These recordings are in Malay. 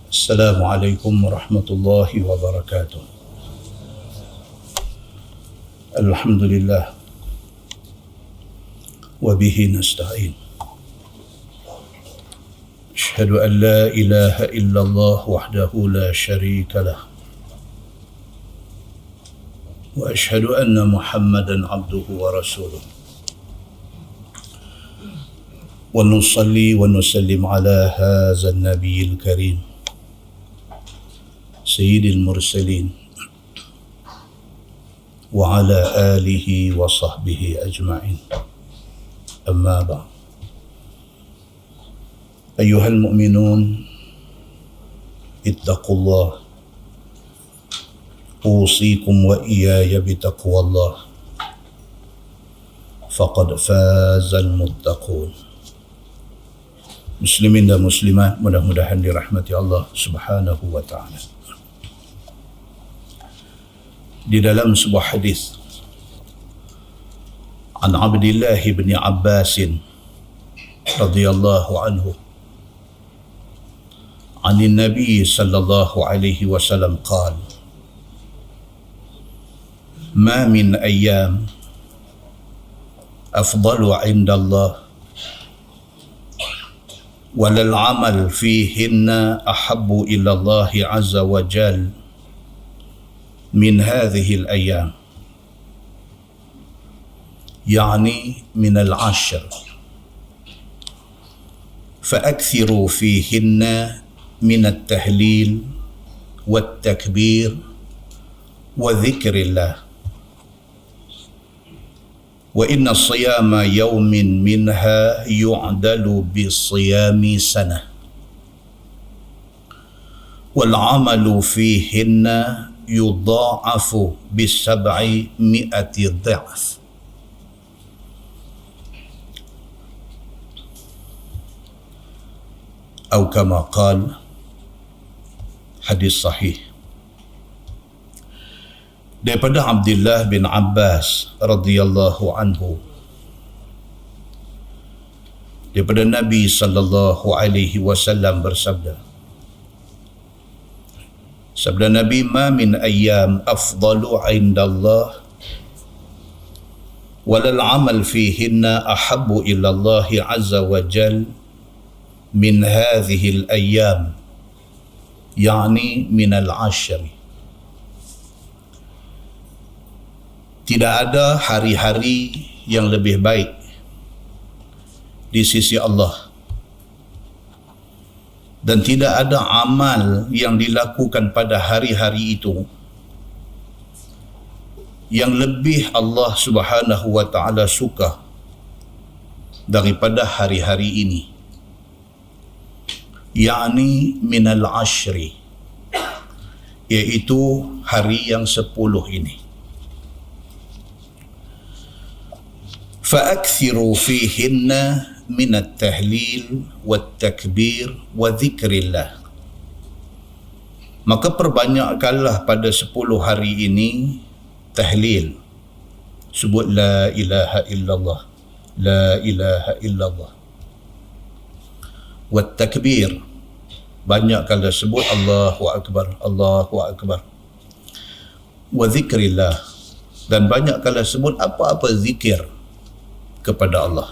Assalamualaikum warahmatullahi wabarakatuh. Alhamdulillah wa bihi nasta'in. Asyhadu an la ilaha illallah wahdahu la syarika lah. Wa asyhadu anna Muhammadan abduhu wa rasuluh. Wa nusalli wa nusallim ala hadzal nabiyil karim. Sayyidil mursalin wa ala alihi wa sahbihi ajma'in. Amma ba'd. Ayyuhal mu'minun, ittaqullah. Usikum wa iyaya bitaqwallah. Faqad fazal muttaqun. Muslimin dan muslimat, mudah-mudahan dirahmati Allah Subhanahu wa ta'ala. Di dalam sebuah hadis an Abdullah bin Abbas radhiyallahu anhu عن النبي صلى الله عليه وسلم قال: ما من أيام أفضل عند الله ولا العمل فيهن أحب إلى الله عز وجل من هذه الأيام، يعني من العشر، فأكثروا فيهن من التهليل والتكبير وذكر الله، وإن صيام يوم منها يعدل بصيام سنة، والعمل فيهن يضاعف ب700 ضعف. أو كما قال. Hadis sahih daripada Abdullah bin Abbas radhiyallahu anhu, daripada Nabi sallallahu alaihi wasallam bersabda, sabda Nabi, ma min ayyam afdalu indallah walal amal fihinna ahabbu ila Allah azza wa jal min hadhihi al-ayyam, yakni min al-ashr. Tidak ada hari-hari yang lebih baik di sisi Allah, dan tidak ada amal yang dilakukan pada hari-hari itu yang lebih Allah Subhanahu wa ta'ala suka daripada hari-hari ini, yakni minal ashri, iaitu hari yang 10 ini. Fa'akthiru fihinna minat tahlil wat takbir wa dhikrillah, maka perbanyakkanlah pada 10 hari ini tahlil, sebut la ilaha illallah, la ilaha illallah. Wat takbir, banyakkanlah sebut Allahu akbar, Allahu akbar. Wa zikrillah, dan banyakkanlah sebut apa-apa zikir kepada Allah.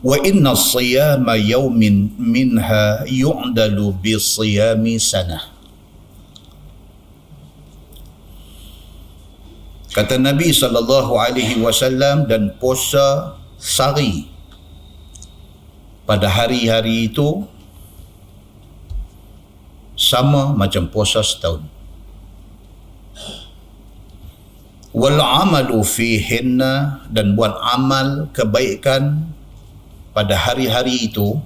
Wa inna siyama yawmin minha yu'dalu bi siyami sanah. Kata Nabi sallallahu alaihi wasallam, dan puasa sehari pada hari-hari itu sama macam puasa setahun. Wal amalu fihinna, dan buat amal kebaikan pada hari-hari itu,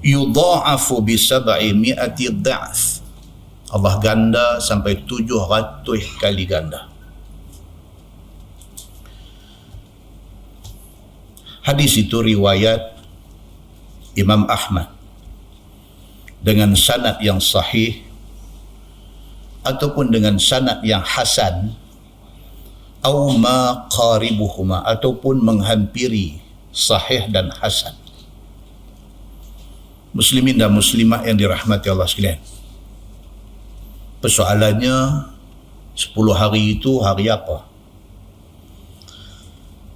yudha'afu bi 700 dha'f, Allah ganda sampai 700 kali ganda. Hadis itu riwayat Imam Ahmad dengan sanad yang sahih ataupun dengan sanad yang hasan, atau ma qaribuhuma, ataupun menghampiri sahih dan hasan. Muslimin dan muslimat yang dirahmati Allah sekalian, persoalannya 10 hari itu hari apa?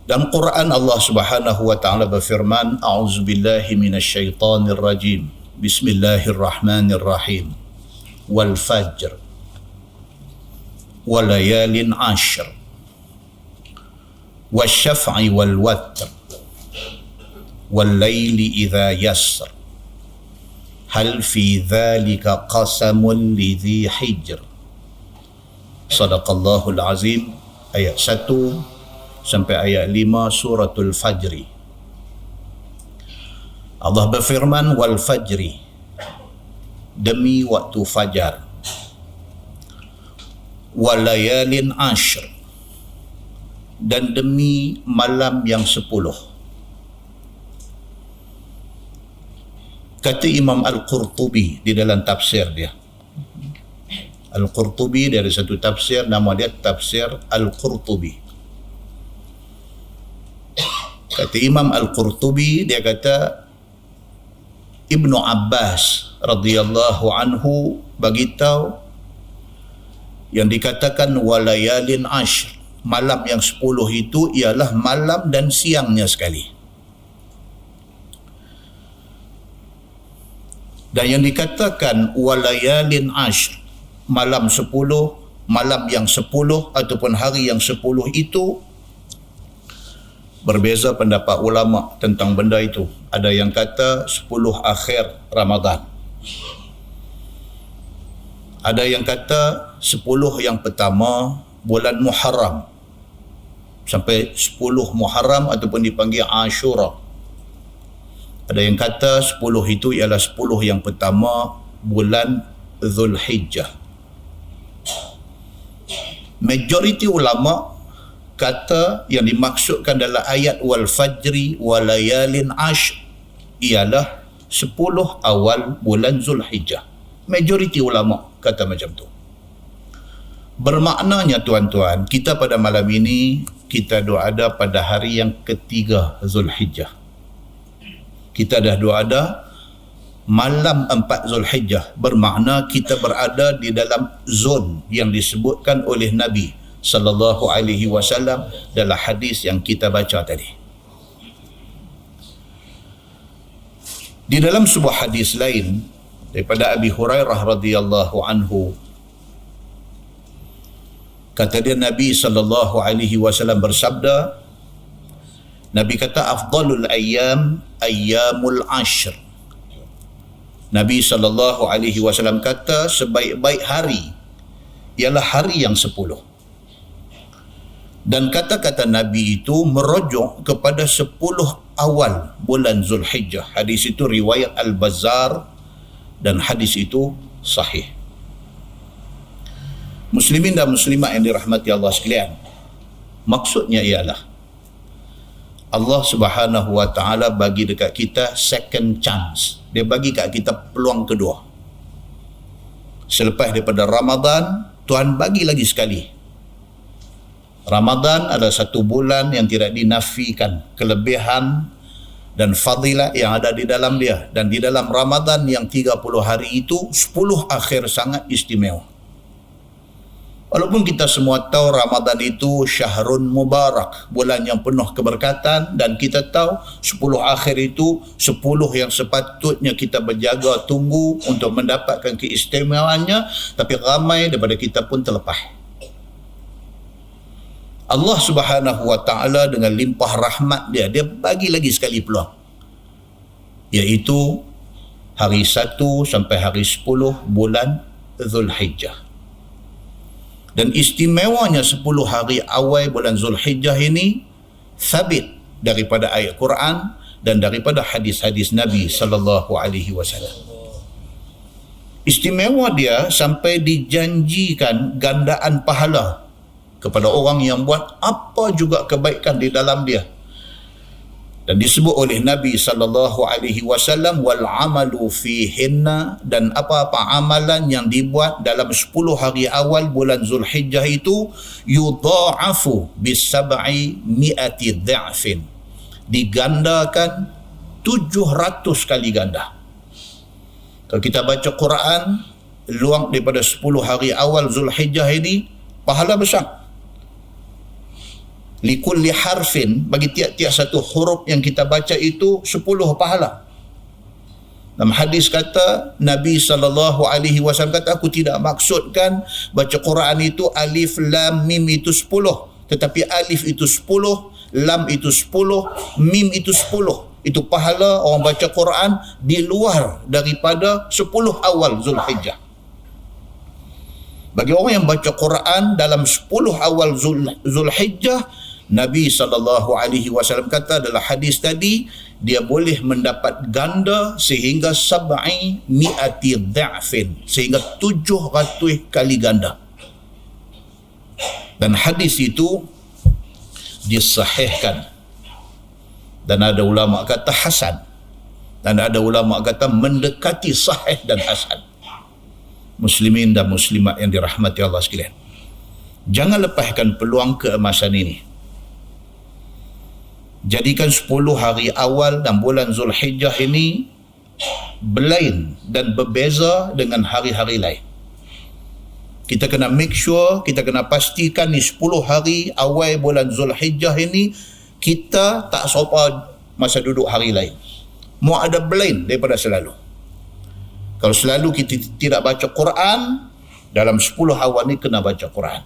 Dalam Quran Allah Subhanahu wa taala berfirman, a'udzubillahi minasyaitonir rajim. Bismillahirrahmanirrahim. Wal fajr wa layalin 'ashr. Wasyaf'i wal watr. Wal laili idza yasr. Hal fi dhalika qasamun lidhi hijr. Sadaqallahul azim. Ayat 1 sampai ayat 5 suratul Fajri. Allah berfirman, wal fajri, demi waktu fajar, walayalin 'ashr, dan demi malam yang 10. Kata Imam Al-Qurtubi di dalam tafsir dia. Al-Qurtubi dari satu tafsir, nama dia Tafsir Al-Qurtubi. Kata Imam Al-Qurtubi, dia kata Ibnu Abbas radhiyallahu anhu bagitahu yang dikatakan walayalin 'ashr, malam yang 10 itu ialah malam dan siangnya sekali. Dan yang dikatakan walayalin 'ashr, malam 10, malam yang 10 ataupun hari yang 10 itu, berbeza pendapat ulama tentang benda itu. Ada yang kata 10 akhir Ramadan. Ada yang kata 10 yang pertama bulan Muharram sampai 10 Muharram ataupun dipanggil Ashura. Ada yang kata 10 itu ialah 10 yang pertama bulan Zulhijjah. Majoriti ulama kata yang dimaksudkan dalam ayat wal fajri walayalin 'ashr ialah 10 awal bulan Zulhijjah. Majoriti ulama kata macam tu. Bermaknanya tuan-tuan, kita pada malam ini kita ada pada hari yang ketiga Zulhijjah. Kita dah ada malam 4 Zulhijjah, bermakna kita berada di dalam zon yang disebutkan oleh Nabi sallallahu alaihi wasallam dalam hadis yang kita baca tadi. Di dalam sebuah hadis lain daripada Abi Hurairah radhiyallahu anhu, kata dia Nabi sallallahu alaihi wasallam bersabda, Nabi kata afdalul ayyam ayyamul 'ashr. Nabi sallallahu alaihi wasallam kata sebaik-baik hari ialah hari yang 10. Dan kata-kata Nabi itu merujuk kepada 10 awal bulan Zulhijjah. Hadis itu riwayat Al-Bazzar dan hadis itu sahih. Muslimin dan muslimat yang dirahmati Allah sekalian, maksudnya ialah Allah Subhanahu wa taala bagi dekat kita second chance. Dia bagi kat kita peluang kedua. Selepas daripada Ramadan, Tuhan bagi lagi sekali. Ramadan adalah satu bulan yang tidak dinafikan kelebihan dan fadilat yang ada di dalam dia. Dan di dalam Ramadan yang 30 hari itu, 10 akhir sangat istimewa. Walaupun kita semua tahu Ramadan itu syahrun mubarak, bulan yang penuh keberkatan, dan kita tahu 10 akhir itu 10 yang sepatutnya kita berjaga tunggu untuk mendapatkan keistimewaannya, tapi ramai daripada kita pun terlepas. Allah Subhanahu wa taala dengan limpah rahmat dia bagi lagi sekali peluang, iaitu hari 1 sampai hari 10 bulan Zulhijjah. Dan istimewanya 10 hari awal bulan Zulhijjah ini sabit daripada ayat Quran dan daripada hadis-hadis Nabi sallallahu alaihi wasallam. Istimewa dia sampai dijanjikan gandaan pahala kepada orang yang buat apa juga kebaikan di dalam dia. Dan disebut oleh Nabi sallallahu alaihi wasallam wal amalu fihinna, dan apa-apa amalan yang dibuat dalam 10 hari awal bulan Zulhijjah itu yudha'afu bis-sab'i mi'ati dha'fin, digandakan 700 kali ganda. Kalau kita baca Quran luang daripada 10 hari awal Zulhijjah ini, pahala besar. Likulli harfin, bagi tiap-tiap satu huruf yang kita baca itu 10 pahala. Dalam hadis kata Nabi SAW kata, aku tidak maksudkan baca Quran itu alif lam mim itu 10, tetapi alif itu 10, lam itu 10, mim itu 10. Itu pahala orang baca Quran di luar daripada 10 awal Zulhijjah. Bagi orang yang baca Quran dalam 10 awal Zulhijjah, Nabi SAW kata dalam hadis tadi, dia boleh mendapat ganda sehingga 700 dha'fin, sehingga 700 kali ganda. Dan hadis itu disahihkan, dan ada ulama kata hasan, dan ada ulama kata mendekati sahih dan hasan. Muslimin dan muslimat yang dirahmati Allah sekalian, jangan lepaskan peluang keemasan ini. Jadikan 10 hari awal dan bulan Zulhijjah ini berlain dan berbeza dengan hari-hari lain. Kita kena make sure, kita kena pastikan ni 10 hari awal bulan Zulhijjah ini kita tak serupa masa duduk hari lain. Mau ada berlain daripada selalu. Kalau selalu kita tidak baca Quran, dalam 10 awal ni kena baca Quran.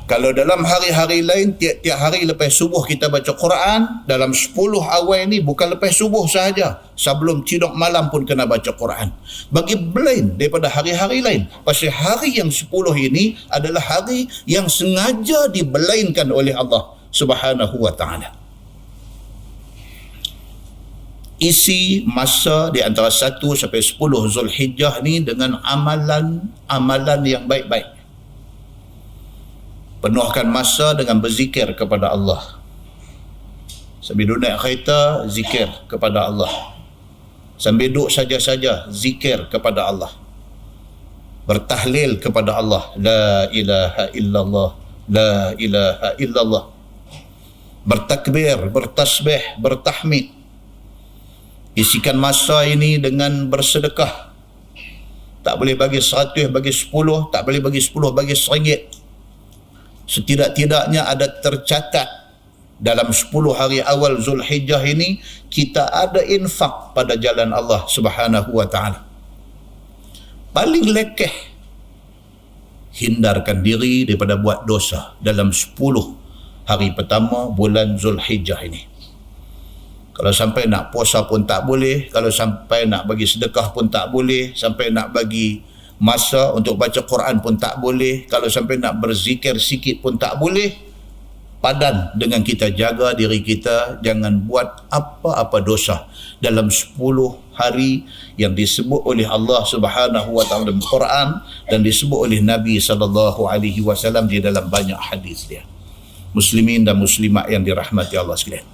Kalau dalam hari-hari lain, tiap-tiap hari lepas subuh kita baca Quran, dalam 10 awal ni bukan lepas subuh sahaja, sebelum tidur malam pun kena baca Quran. Bagi berlain daripada hari-hari lain. Pasal hari yang 10 ini adalah hari yang sengaja dibelainkan oleh Allah Subhanahu wa ta'ala. Isi masa di antara 1 sampai 10 Zulhijjah ni dengan amalan yang baik-baik. Penuhkan masa dengan berzikir kepada Allah. Sambil duduk naik kereta, zikir kepada Allah. Sambil duduk saja-saja, zikir kepada Allah. Bertahlil kepada Allah. La ilaha illallah, la ilaha illallah. Bertakbir, bertasbih, bertahmid. Isikan masa ini dengan bersedekah. Tak boleh bagi 100, bagi 10, tak boleh bagi 10, bagi RM1. Setidak-tidaknya ada tercatat dalam 10 hari awal Zulhijjah ini kita ada infak pada jalan Allah Subhanahu wa ta'ala. Paling lekeh, hindarkan diri daripada buat dosa dalam 10 hari pertama bulan Zulhijjah ini. Kalau sampai nak puasa pun tak boleh, kalau sampai nak bagi sedekah pun tak boleh, sampai nak bagi masa untuk baca Quran pun tak boleh, kalau sampai nak berzikir sikit pun tak boleh. Padan dengan kita jaga diri kita, jangan buat apa-apa dosa dalam 10 hari yang disebut oleh Allah Subhanahu wa ta'ala dalam Quran dan disebut oleh Nabi SAW di dalam banyak hadis dia. Muslimin dan muslimat yang dirahmati Allah sekalian,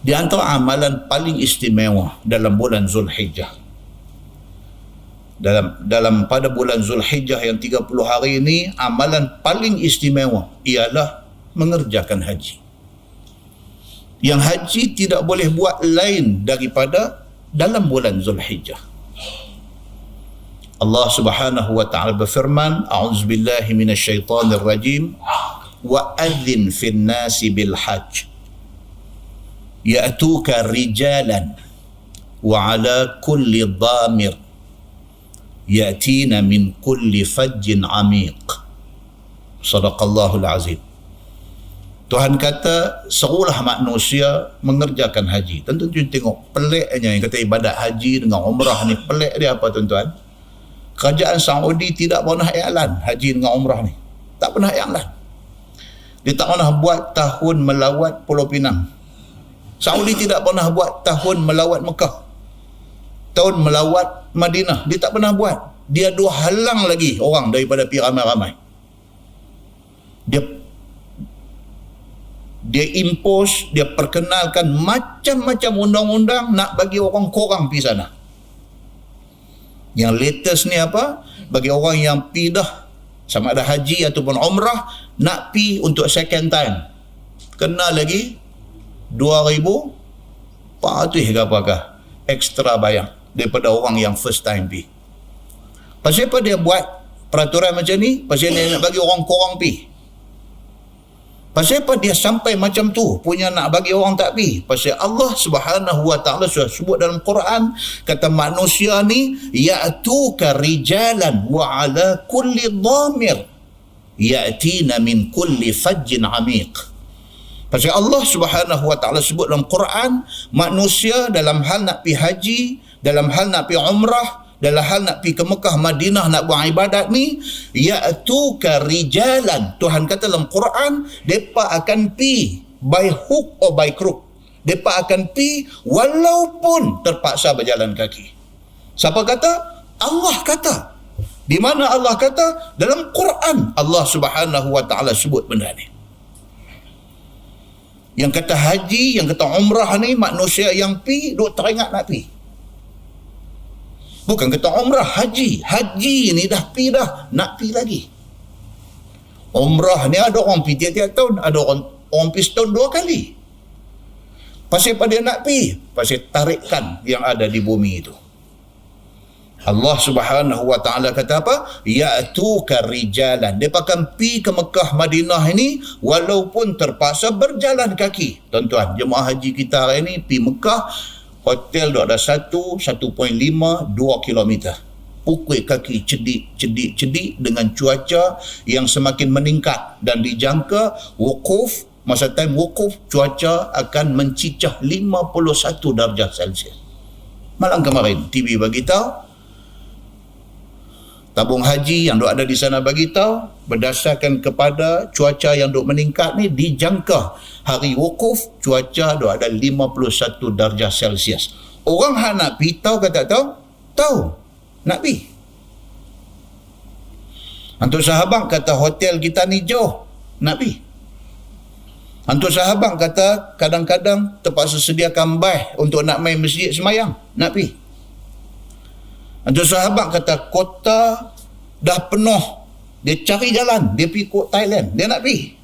di antara amalan paling istimewa dalam bulan Zulhijjah, dalam pada bulan Zulhijjah yang 30 hari ini, amalan paling istimewa ialah mengerjakan haji. Yang haji tidak boleh buat lain daripada dalam bulan Zulhijjah. Allah Subhanahu wa ta'ala berfirman, a'udzubillahi minasyaitonir rajim, wa adzin fin nasi bil hajj ya'tuka rijalan wa ala kulli dhamir ya'tina min kulli fajjin amiq. Sadaqallahul azim. Tuhan kata, serulah manusia mengerjakan haji. Tentu tengok peliknya yang kata ibadat haji dengan umrah ni. Pelik dia apa tuan-tuan? Kerajaan Saudi tidak pernah iklan haji dengan umrah ni. Tak pernah iklan. Dia tak pernah buat tahun melawat Pulau Pinang. Saudi tidak pernah buat tahun melawat Mekah, tahun melawat Madinah. Dia tak pernah buat. Dia dua halang lagi orang daripada pergi ramai-ramai. Dia impose, dia perkenalkan macam-macam undang-undang nak bagi orang korang pergi sana. Yang latest ni apa? Bagi orang yang pergi dah, sama ada haji ataupun umrah, nak pergi untuk second time, kena lagi 2,400 ke apakah extra bayar daripada orang yang first time pergi. Pasal apa dia buat peraturan macam ni? Pasal dia nak bagi orang korang pergi. Pasal apa dia sampai macam tu punya nak bagi orang tak pergi? Pasal Allah Subhanahu wa taala sudah sebut dalam Quran, kata manusia ni ya'tuka rijalan wa ala kulli dhamir ya'tina min kulli fajjin amiq. Pasal Allah Subhanahu wa taala sebut dalam Quran, manusia dalam hal nak pergi haji, dalam hal nak pergi umrah, dalam hal nak pergi ke Mekah, Madinah nak buat ibadat ni, ya'tuka rijalan. Tuhan kata dalam Quran, mereka akan pergi by hook or by crook. Mereka akan pergi walaupun terpaksa berjalan kaki. Siapa kata? Allah kata. Di mana Allah kata? Dalam Quran Allah Subhanahu wa taala sebut benda ni. Yang kata haji, yang kata umrah ni, manusia yang pergi duk teringat nak pergi. Bukan kata umrah, haji. Haji ni dah pergi dah, nak pergi lagi. Umrah ni ada orang pergi tiap-tiap tahun, ada orang pergi setahun 2 kali. Pasal apa dia nak pergi? Pasal tarikan yang ada di bumi itu. Allah Subhanahu wa taala kata apa? Ya'tuka rijalan. Dia akan pergi ke Mekah, Madinah ini walaupun terpaksa berjalan kaki. Tuan-tuan, jemaah haji kita hari ini pergi Mekah, hotel duk ada 1.5, 2 kilometer. Pukul kaki cedik dengan cuaca yang semakin meningkat dan dijangka wukuf, masa time wukuf cuaca akan mencicah 51 darjah Celsius. Malam kemarin TV bagi tahu, tabung haji yang duk ada di sana bagi tahu, berdasarkan kepada cuaca yang duk meningkat ni, dijangka hari wukuf cuaca duk ada 51 darjah Celsius. Orang hak nak pergi tahu ke tak tahu? Tahu. Nak pergi. Antuk sahabat kata hotel kita ni jauh. Nak pergi. Antuk sahabat kata kadang-kadang terpaksa sediakan baih untuk nak main masjid semayang. Nak pergi. Antuk sahabat kata kota dah penuh. Dia cari jalan. Dia pergi ke Thailand. Dia nak pergi.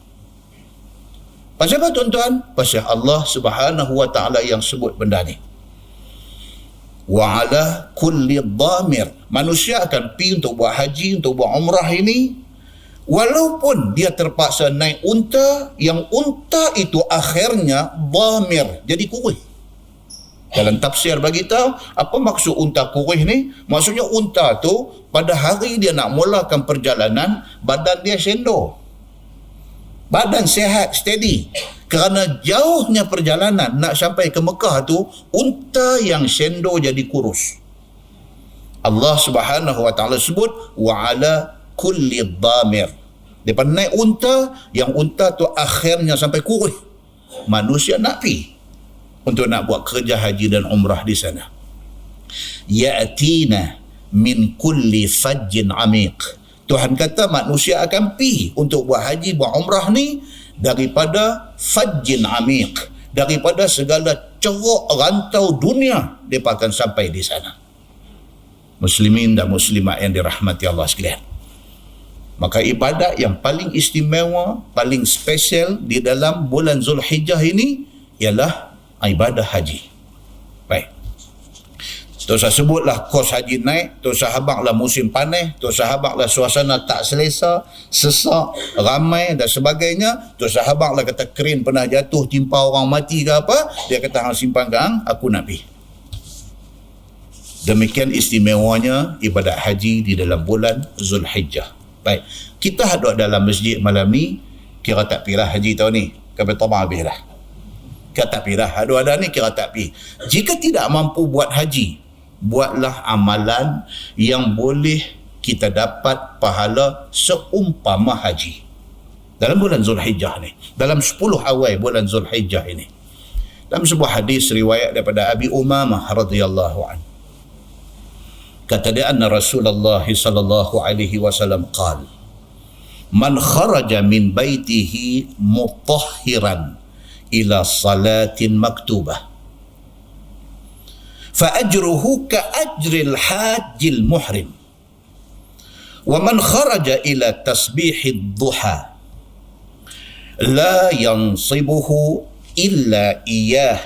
Pasal apa tuan-tuan? Pasal Allah Subhanahu wa taala yang sebut benda ni. Wa ala kulli dhamir. Manusia akan pergi untuk buat haji, untuk buat umrah ini walaupun dia terpaksa naik unta, yang unta itu akhirnya dhamir, jadi kurih. Dalam tafsir bagi tahu apa maksud unta kurih ni? Maksudnya unta tu pada hari dia nak mulakan perjalanan, badan dia sendo. Badan sehat, steady. Kerana jauhnya perjalanan nak sampai ke Mekah tu, unta yang sendo jadi kurus. Allah Subhanahu wa taala sebut wa ala kulli dhamir. Depa naik unta, yang unta tu akhirnya sampai kurus. Manusia nak pergi untuk nak buat kerja haji dan umrah di sana. Ya'tina min kulli fajjin amiq. Tuhan kata manusia akan pergi untuk buat haji, buat umrah ni daripada fajjin amiq, daripada segala ceruk rantau dunia, mereka akan sampai di sana. Muslimin dan muslimat yang dirahmati Allah sekalian. Maka ibadat yang paling istimewa, paling special di dalam bulan Zulhijjah ini ialah ibadah haji. Baik. Terus saya sebutlah kos haji naik, terus sahabatlah musim panas, terus sahabatlah suasana tak selesa, sesak, ramai dan sebagainya. Terus sahabatlah kata keren pernah jatuh timpa orang mati ke apa, dia kata hang simpan ke hang, aku nak pergi. Demikian istimewanya ibadat haji di dalam bulan Zulhijjah. Baik, kita hadap dalam masjid malam ni, kira tak pergi lah haji tahun ni, kabel tabang habis lah. Kira tak pergi lah, ada ni kira tak pergi. Jika tidak mampu buat haji, buatlah amalan yang boleh kita dapat pahala seumpama haji dalam bulan Zulhijjah ni, dalam 10 awal bulan Zulhijjah ini. Dalam sebuah hadis riwayat daripada Abi Umamah radhiyallahu anhu, kata dia anna Rasulullah sallallahu alaihi wasallam qala man kharaja min baitihi mutahhiran ila salatin maktubah فأجره كأجر الحاج المحرم ومن خرج إلى تسبيح الضحى لا ينصبه إلا إياه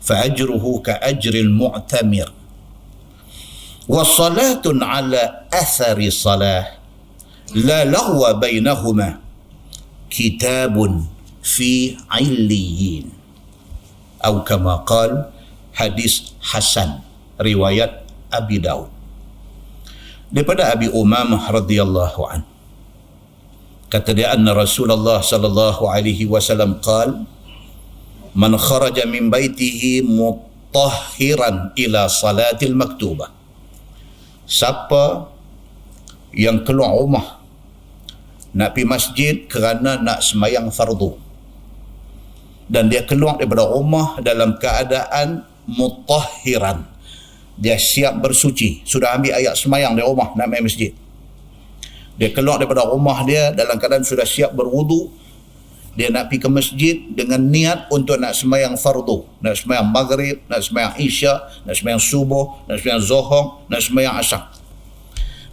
فأجره كأجر المعتمر وصلاة على أثر صلاة لا لغو بينهما كتاب في عليين أو كما قال hadis Hasan riwayat Abi Daud. Daripada Abi Umamah radhiyallahu an, kata dia, anna Rasulullah sallallahu alaihi wasallam qala man kharaja min baitihi mutahhiran ila salatil maktubah, siapa yang keluar rumah nak pergi masjid kerana nak sembahyang fardu, dan dia keluar daripada rumah dalam keadaan mutahhiran, dia siap bersuci, sudah ambil ayat sembahyang di rumah nak pergi masjid, dia keluar daripada rumah dia dalam keadaan sudah siap berwudu, dia nak pergi ke masjid dengan niat untuk nak sembahyang fardu, nak sembahyang maghrib, nak sembahyang isya, nak sembahyang subuh, nak sembahyang zuhur, nak sembahyang asar,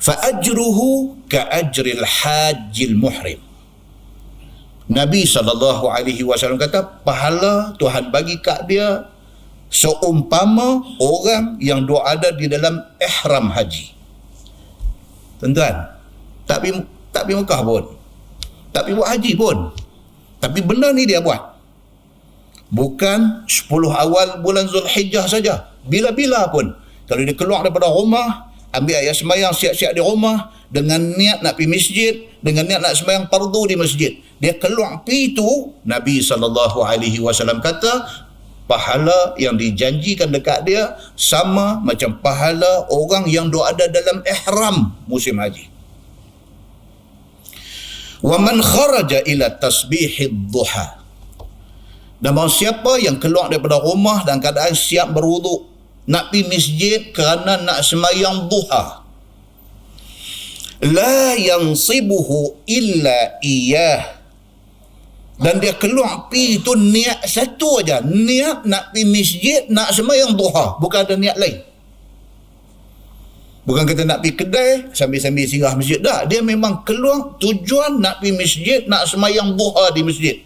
fa ajruhu ka ajril hajjil muhrim. Nabi SAW kata pahala Tuhan bagi kat dia seumpama orang yang ada di dalam ihram haji. Tuan-tuan, tak pergi Mekah pun, tak pergi buat haji pun, tapi benda ni dia buat. Bukan 10 awal bulan Zulhijjah saja, bila-bila pun. Kalau dia keluar daripada rumah, ambil ayat sembahyang, siap-siap di rumah dengan niat nak pergi masjid, dengan niat nak sembahyang fardu di masjid, dia keluar pergi tu, Nabi SAW kata pahala yang dijanjikan dekat dia sama macam pahala orang yang ada dalam ihram musim haji. Wa man kharaja ila tasbihid duha, dan barang siapa yang keluar daripada rumah dalam keadaan siap berwuduk nak pergi masjid kerana nak sembahyang duha, la yansibuhu illa iyah, dan dia keluar pergi tu niat satu aja, niat nak pergi masjid, nak sembahyang duha, bukan ada niat lain. Bukan kata nak pergi kedai sambil-sambil singgah masjid, dah, dia memang keluar tujuan nak pergi masjid, nak sembahyang duha di masjid.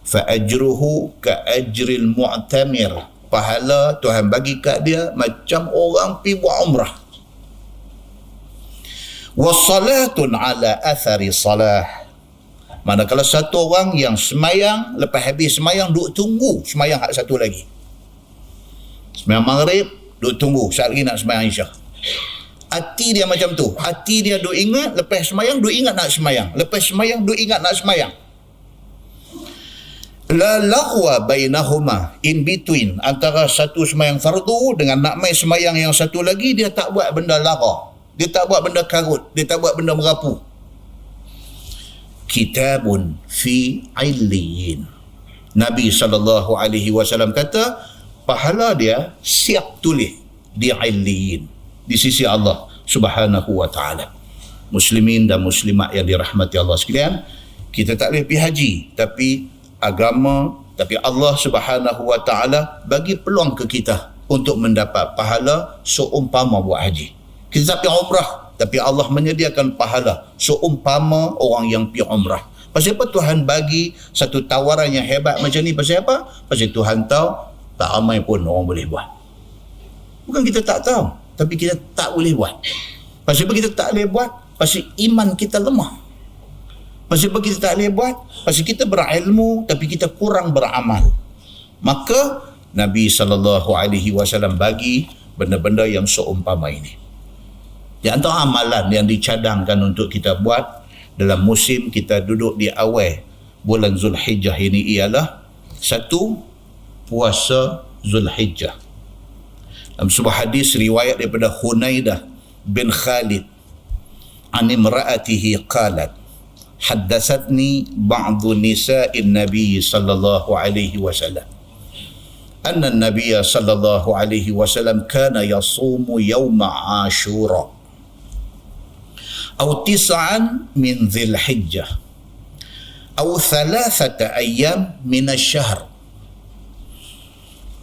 Fa ajruhu ka ajril mu'tamir, pahala Tuhan bagi kat dia macam orang pergi buat umrah. Wa salatun ala athari salah, manakala satu orang yang semayang, lepas habis semayang duk tunggu semayang hak satu lagi, semayang maghrib duk tunggu saat lagi nak semayang isyak, hati dia macam tu, hati dia duk ingat lepas semayang, duk ingat nak semayang, lepas semayang duk ingat nak semayang. La laghwa bainahuma, in between antara satu semayang fardu dengan nak mai semayang yang satu lagi, dia tak buat benda lara, dia tak buat benda karut, dia tak buat benda merapu. Kitabun fi illiyin, Nabi SAW kata pahala dia siap tulis di illiyin, di sisi Allah Subhanahu wa ta'ala. Muslimin dan muslimat yang dirahmati Allah sekalian, kita tak boleh pergi haji, tapi Allah Subhanahu wa ta'ala bagi peluang ke kita untuk mendapat pahala seumpama buat haji. Kita tak pergi umrah, tapi Allah menyediakan pahala seumpama orang yang pergi umrah. Pasal apa Tuhan bagi satu tawaran yang hebat macam ni? Pasal apa? Pasal Tuhan tahu tak ramai pun orang boleh buat. Bukan kita tak tahu, tapi kita tak boleh buat. Pasal apa kita tak boleh buat? Pasal iman kita lemah. Pasal apa kita tak boleh buat? Pasal kita berilmu tapi kita kurang beramal. Maka Nabi SAW bagi benda-benda yang seumpama ini. Di antara amalan yang dicadangkan untuk kita buat dalam musim kita duduk di awal bulan Zulhijjah ini ialah satu, puasa Zulhijjah. Dalam sebuah hadis riwayat daripada Hunaidah bin Khalid an imra'atihi qalat haddatsatni ba'du nisa'in nabiy sallallahu alaihi wasallam anna an-nabiy sallallahu alaihi wasallam kana yasumu yawma Ashura أو 9 من ذي الحجة أو 3 أيام من الشهر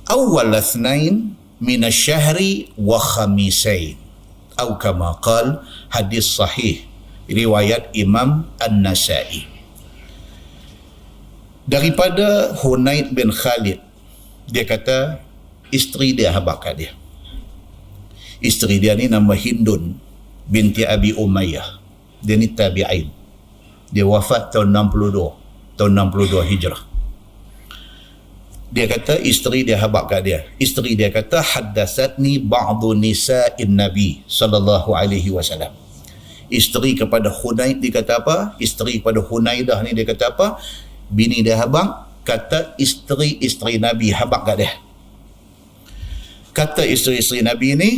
أول 2 من الشهر وخميسين أو كما قال hadis sahih riwayat Imam An-Nasai. Daripada Hunaid bin Khalid Dia kata isteri dia habaq kat dia. Isteri dia ni nama Hindun binti Abi Umayyah. Dia ni tabi'in. Dia wafat tahun 62 Hijrah. Dia kata isteri dia habaq kat dia. Isteri dia kata haddatsatni ba'du nisa'in Nabi sallallahu alaihi wasallam. Isteri kepada Hunaid dia kata apa? Isteri kepada Hunaidah ni dia kata apa? Bini dia habaq, kata isteri-isteri Nabi habaq kat dia. Kata isteri-isteri Nabi ni,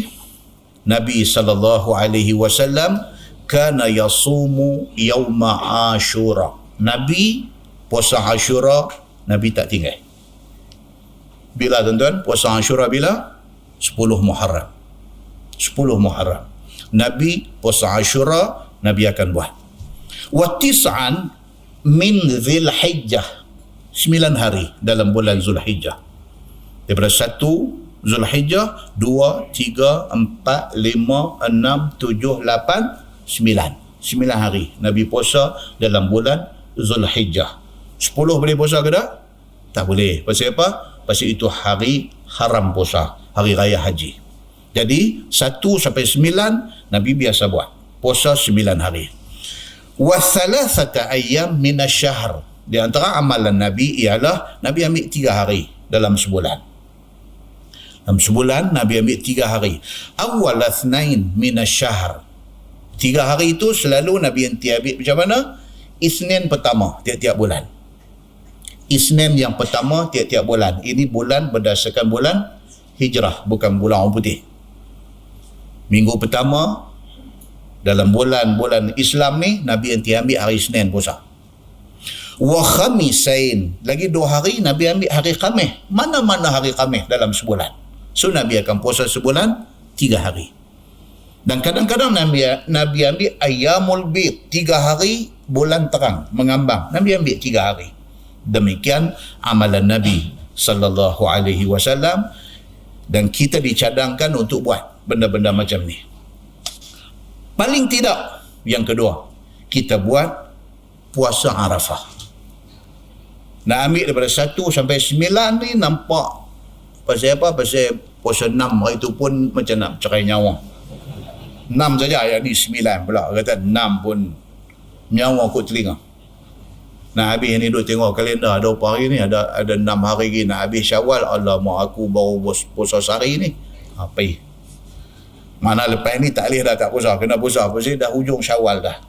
Nabi sallallahu alaihi wasallam kana yasumu yauma Ashura. Nabi puasa Ashura, Nabi tak tinggal. Bila tuan-tuan? Puasa Ashura bila? 10 Muharram. 10 Muharram. Nabi puasa Ashura, Nabi akan buat. Wa tis'an min Zulhijjah. 9 hari dalam bulan Zulhijjah. Daripada 1 Zulhijjah, 2, 3, 4, 5, 6, 7, 8, 9. 9 hari Nabi puasa dalam bulan Zulhijjah. 10 boleh puasa ke tak? Tak boleh. Pasal apa? Pasal itu hari haram puasa, hari raya haji. Jadi 1 sampai 9 Nabi biasa buat puasa 9 hari. Wa thalathata ayyam min asy-syahr. Di antara amalan Nabi ialah Nabi ambil 3 hari dalam sebulan. Dalam sebulan Nabi ambil 3 hari. Awwal itsnain min asy-syahr. 3 hari itu selalu Nabi nanti ambil macam mana? Isnin pertama tiap-tiap bulan. Isnin yang pertama tiap-tiap bulan. Ini bulan berdasarkan bulan Hijrah, bukan bulan orang putih. Minggu pertama dalam bulan-bulan Islam ni, Nabi nanti ambil hari Isnin puasa. Wa khamisain, lagi 2 hari Nabi ambil hari Khamis. Mana-mana hari Khamis dalam sebulan. So Nabi akan puasa sebulan 3 hari. Dan kadang-kadang Nabi ambil ayyamul bid, 3 hari bulan terang mengambang. Nabi ambil 3 hari. Demikian amalan Nabi sallallahu alaihi wasallam, dan kita dicadangkan untuk buat benda-benda macam ni. Paling tidak yang kedua, kita buat puasa Arafah. Nak ambil daripada 1 sampai 9 ni nampak pasal apa? Pasal puasa 6 hari tu pun macam nak cerai nyawa. 6 saja, yang ni 9 pula. Kata 6 pun nyawa kot telinga. Nak habis ni duk tengok kalender, ada berapa hari ni, ada 6 hari lagi nak habis Syawal. Alamak, aku baru puasa sehari ni. Apa? Mana lepas ni tak boleh dah tak puasa, kena puasa. Pasal dah hujung Syawal dah.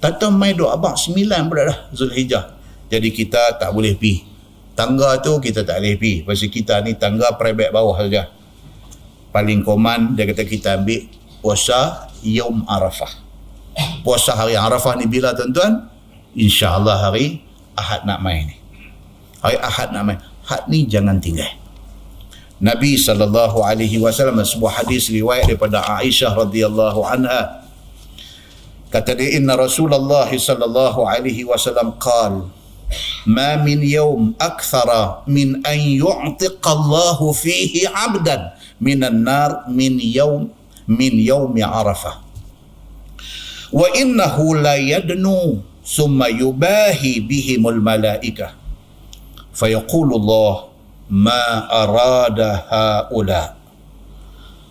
Tata mai duk abang 9 pula dah Zulhijjah. Jadi kita tak boleh pi. Tangga tu kita tak boleh pi. Pasal kita ni tangga private bawah saja. Paling koman dia kata kita ambil puasa Yaum Arafah. Puasa hari Arafah ni bila tuan-tuan? InsyaAllah hari Ahad nak main ni. Hari Ahad nak main. Ahad ni jangan tinggal. Nabi SAW sebuah hadis riwayat daripada Aisyah radhiyallahu anha. Kata dia, inna Rasulullah SAW qal, ma min yawm akthara min an yu'tiqa Allahu fihi 'abdan minan nar min yawmi Arafah. Wa innahu la yadnu summa yubahi bihimul malaikah fayaqulu Allah ma arada haula,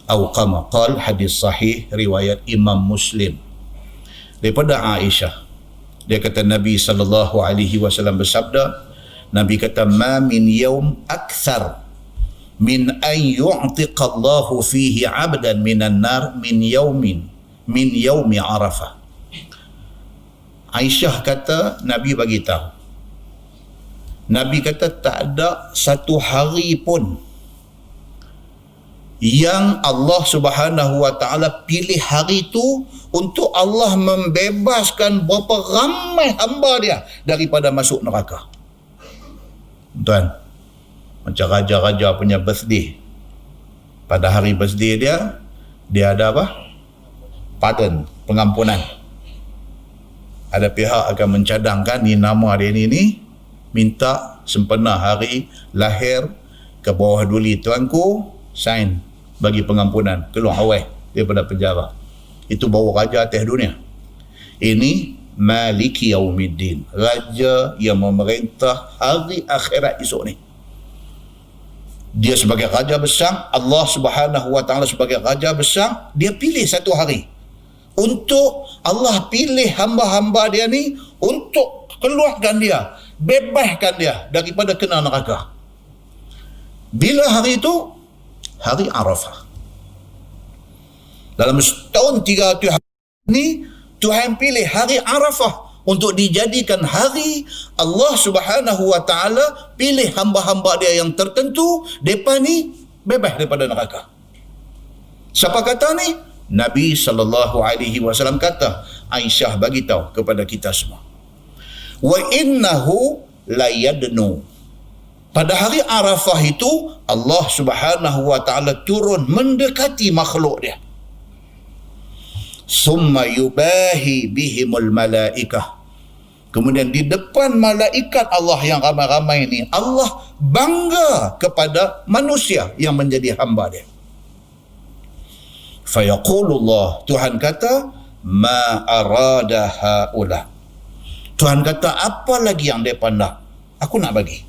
atau kama qal. Hadis sahih riwayat Imam Muslim. Daripada Aisyah, dia kata Nabi SAW bersabda, Nabi kata ma min yaum akthar min an yu'tiqa Allahu fihi 'abdan minan nar min yaumi Arafah. Aisyah kata Nabi bagi tahu, Nabi kata tak ada satu hari pun yang Allah Subhanahu wa ta'ala pilih hari itu untuk Allah membebaskan berapa ramai hamba dia daripada masuk neraka. Tuan, macam raja-raja punya birthday, pada hari birthday dia ada apa? Pardon, pengampunan. Ada pihak akan mencadangkan ni nama dia ni minta sempena hari lahir ke bawah duli tuanku, sign bagi pengampunan, keluar awal daripada penjara. Itu bawa raja atas dunia. Ini Maliki Yaumiddin, raja yang memerintah hari akhirat esok ni. Dia sebagai raja besar, Allah Subhanahu wa taala sebagai raja besar, dia pilih satu hari untuk Allah pilih hamba-hamba dia ni untuk keluarkan dia, bebaskan dia daripada kena neraka. Bila hari itu? Hari Arafah. Dalam setahun 300 hari ini, Tuhan pilih hari Arafah untuk dijadikan hari Allah Subhanahu wa taala pilih hamba-hamba dia yang tertentu, depa ni bebas daripada neraka. Siapa kata ni? Nabi SAW kata, Aisyah bagi tahu kepada kita semua. Wa innahu la yadnu. Pada hari Arafah itu Allah Subhanahu wa taala turun mendekati makhluk dia. Summa yubahi bihimul malaikah. Kemudian di depan malaikat Allah yang ramai-ramai ini, Allah bangga kepada manusia yang menjadi hamba dia. Fayaqulullah, Tuhan kata, ma arada haula. Tuhan kata, apa lagi yang mereka nak? Aku nak bagi.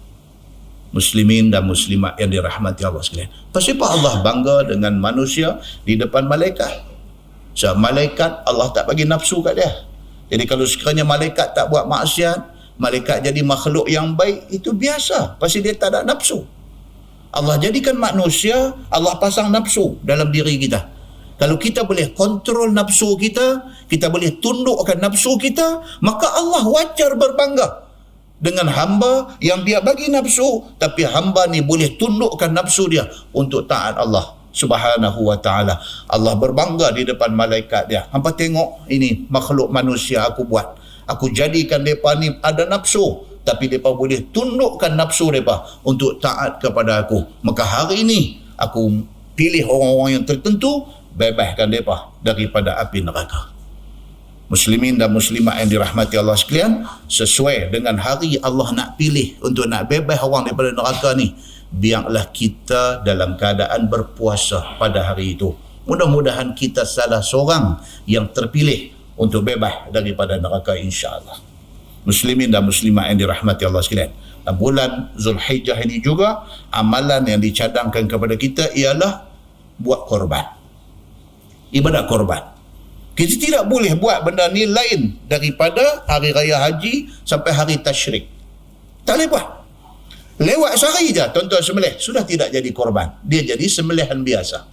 Muslimin dan muslimat yang dirahmati Allah sekalian. Pasal apa Allah bangga dengan manusia di depan malaikat? So, malaikat Allah tak bagi nafsu kat dia. Jadi kalau sekiranya malaikat tak buat maksiat, malaikat jadi makhluk yang baik, itu biasa. Pasal dia tak ada nafsu. Allah jadikan manusia, Allah pasang nafsu dalam diri kita. Kalau kita boleh kontrol nafsu kita, kita boleh tundukkan nafsu kita, maka Allah wajar berbangga dengan hamba yang dia bagi nafsu, tapi hamba ni boleh tundukkan nafsu dia untuk taat Allah Subhanahu wa ta'ala. Allah berbangga di depan malaikat dia. Hampa tengok, ini makhluk manusia aku buat. Aku jadikan mereka ni ada nafsu, tapi mereka boleh tundukkan nafsu mereka untuk taat kepada aku. Maka hari ini aku pilih orang-orang yang tertentu, bebaskan mereka daripada api neraka. Muslimin dan muslimat yang dirahmati Allah sekalian, sesuai dengan hari Allah nak pilih untuk nak bebas orang daripada neraka ni, biarlah kita dalam keadaan berpuasa pada hari itu. Mudah-mudahan kita salah seorang yang terpilih untuk bebas daripada neraka, insya-Allah. Muslimin dan muslimat yang dirahmati Allah sekalian, dalam bulan Zulhijjah ini juga amalan yang dicadangkan kepada kita ialah buat korban, ibadat korban. Kita tidak boleh buat benda ni lain daripada hari raya haji sampai hari tasyrik. Tak boleh buat. Lewat sehari je tuan-tuan sembelih, sudah tidak jadi korban, dia jadi sembelihan biasa.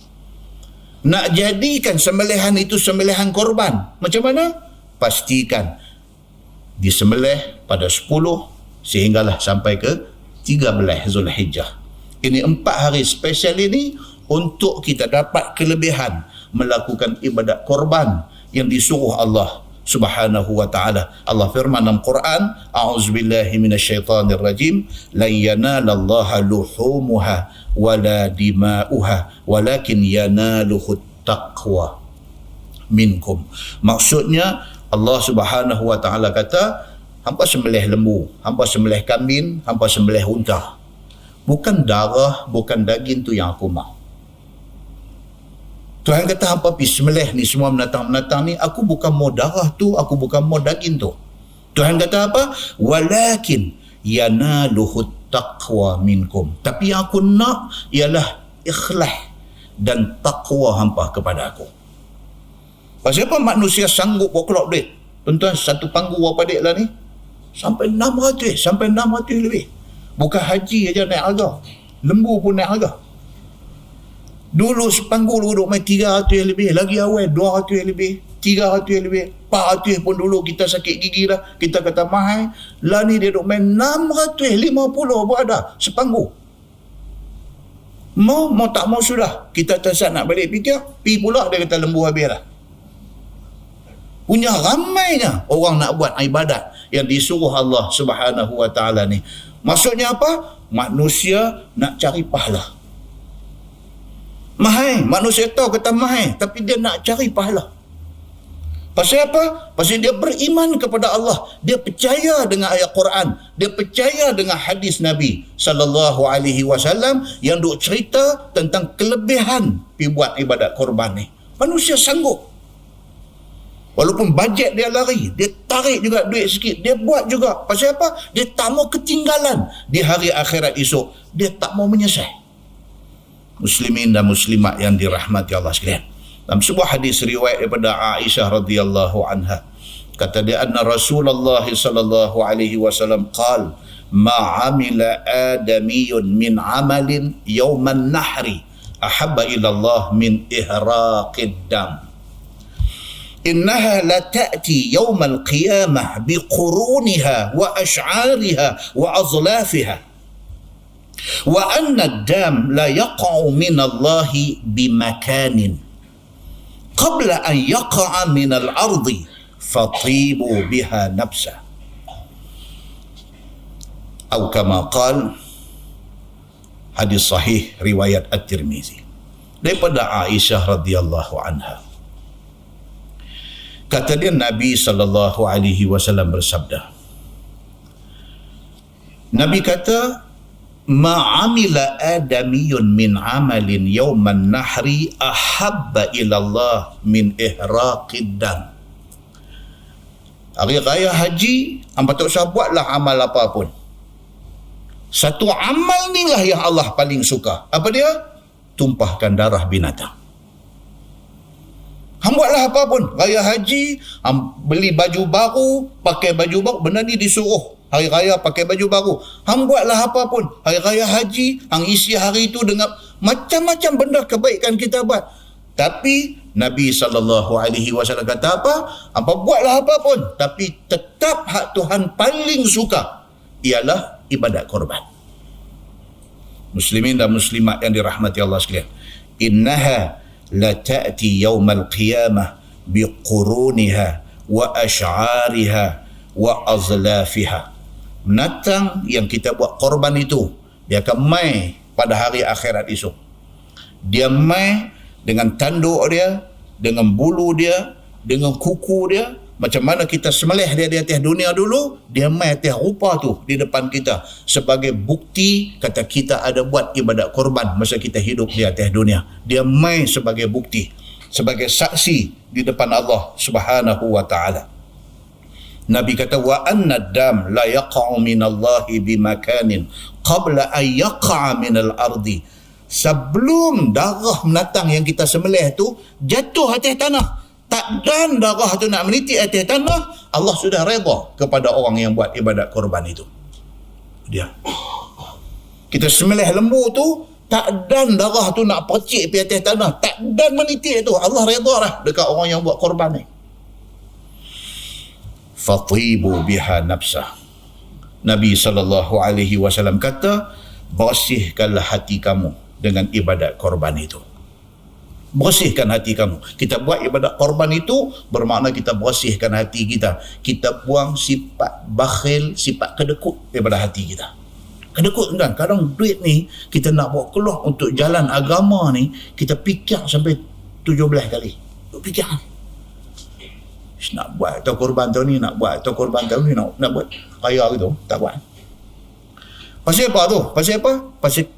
Nak jadikan sembelihan itu sembelihan korban, macam mana? Pastikan disembelih pada 10 sehinggalah sampai ke 13 Zulhijjah. Ini 4 hari spesial ini untuk kita dapat kelebihan melakukan ibadat korban yang disuruh Allah Subhanahu wa ta'ala. Allah firman dalam Quran, a'udzubillahi minasyaitanir rajim, lan yanalallaha luhumuha wala dima'uha walakin yanaluhut taqwa minkum. Maksudnya Allah Subhanahu wa ta'ala kata, hampa sembelih lembu, hampa sembelih kambing, hampa sembelih unta, bukan darah, bukan daging tu yang aku mahu. Tuhan kata, hampa pergi sembelih ni semua menatang-menatang ni, aku bukan mau darah tu, aku bukan mau daging tu. Tuhan kata apa? Walakin yanaluhut taqwa minkum. Tapi yang aku nak ialah ikhlas dan taqwa hampa kepada aku. Pasal apa manusia sanggup bawa keluar duit? Tuan-tuan, satu panggu berapa duit lah ni? Sampai 600, sampai 600 lebih. Bukan haji aja naik harga, lembu pun naik harga. Dulu sepanggu duduk main 300 lebih, lagi awal 200 lebih, 300 lebih, 400 pun dulu kita sakit gigi dah, kita kata mahal. Lah ni dia duduk main 650 berada sepanggu. Mau tak mau sudah, kita tersat nak balik fikir, pi pula dia kata lembu habis dah. Punya ramainya orang nak buat ibadat yang disuruh Allah Subhanahu wa ta'ala ni. Maksudnya apa? Manusia nak cari pahala. Mahal, manusia tahu kata mahal, tapi dia nak cari pahala. Pasal apa? Pasal dia beriman kepada Allah, dia percaya dengan ayat Quran, dia percaya dengan hadis Nabi sallallahu alaihi wasallam yang duk cerita tentang kelebihan pi buat ibadat korban ni. Manusia sanggup. Walaupun bajet dia lari, dia tarik juga duit sikit, dia buat juga. Pasal apa? Dia tak mau ketinggalan di hari akhirat esok, dia tak mau menyesal. muslimin dan muslimat yang dirahmati Allah sekalian. Dalam sebuah hadis riwayat daripada Aisyah radhiyallahu anha, kata dia, anna Rasulullah sallallahu alaihi wasallam qala ma amila adamiyun min amalin yawman nahri ahabba ila Allah min ihraqid dam. إنها لتأتي يوم القيامة بقرونها وأشعارها وأظلافها وأن الدم لا يقع من الله بمكان قبل أن يقع من الأرض فطيبوا بها نفسه أو كما قال. Hadis sahih riwayat At-Tirmizi daripada Aisyah radhiyallahu anha. Kata dia, Nabi sallallahu alaihi wasallam bersabda. Nabi kata, ma amila adamiyun min amalin yawman nahri ahabba ila Allah min ihraqid dam. Hari raya haji, hangpa tak usah buatlah amal apa pun. Satu amal ni lah yang Allah paling suka. Apa dia? Tumpahkan darah binatang. Hang buatlah apa pun. Raya haji, beli baju baru, pakai baju baru. Benda ni disuruh. Hari raya pakai baju baru. Hang buatlah apa pun. Hari raya haji, hang isi hari itu dengan macam-macam benda kebaikan kita buat. Tapi Nabi SAW kata apa? Apa buatlah apa pun. Tapi tetap hak Tuhan paling suka ialah ibadat korban. Muslimin dan muslimat yang dirahmati Allah sekalian. Innaha la ta'ti yawmal qiyamah biquruniha wa ash'ariha wa azlafiha. Menatang yang kita buat korban itu, dia akan mai pada hari akhirat esok. Dia mai dengan tanduk dia, dengan bulu dia, dengan kuku dia. Macam mana kita semelih dia di atas dunia dulu, dia mai atas rupa tu di depan kita sebagai bukti kata kita ada buat ibadat korban masa kita hidup di atas dunia. Dia mai sebagai bukti, sebagai saksi di depan Allah Subhanahu wa taala. Nabi kata, wa anna dam la yaqa'u minallahi bimakanin qabla an yaqa'a minal ardi. Sebelum darah menatang yang kita sembelih tu jatuh atas tanah, tak dan darah tu nak menitik atas tanah, Allah sudah redha kepada orang yang buat ibadat korban itu. Dia kita sembelih lembu tu, tak dan darah tu nak percik pergi atas tanah, tak dan menitik tu, Allah redha dah dekat orang yang buat korban ni. Fatibu biha nafsah. Nabi SAW kata, bersihkanlah hati kamu dengan ibadat korban itu. Bersihkan hati kamu. Kita buat ibadat korban itu bermakna kita bersihkan hati kita. Kita buang sifat bakhil, sifat kedekut daripada hati kita. Kedekut kan, kadang duit ni kita nak bawa keluar untuk jalan agama ni, kita fikir sampai 17 kali. Fikir nak buat atau korban tahun ni, nak buat atau korban tahun ni, nak buat raya gitu, tak buat. Pasal apa tu? Pasal apa? Pasal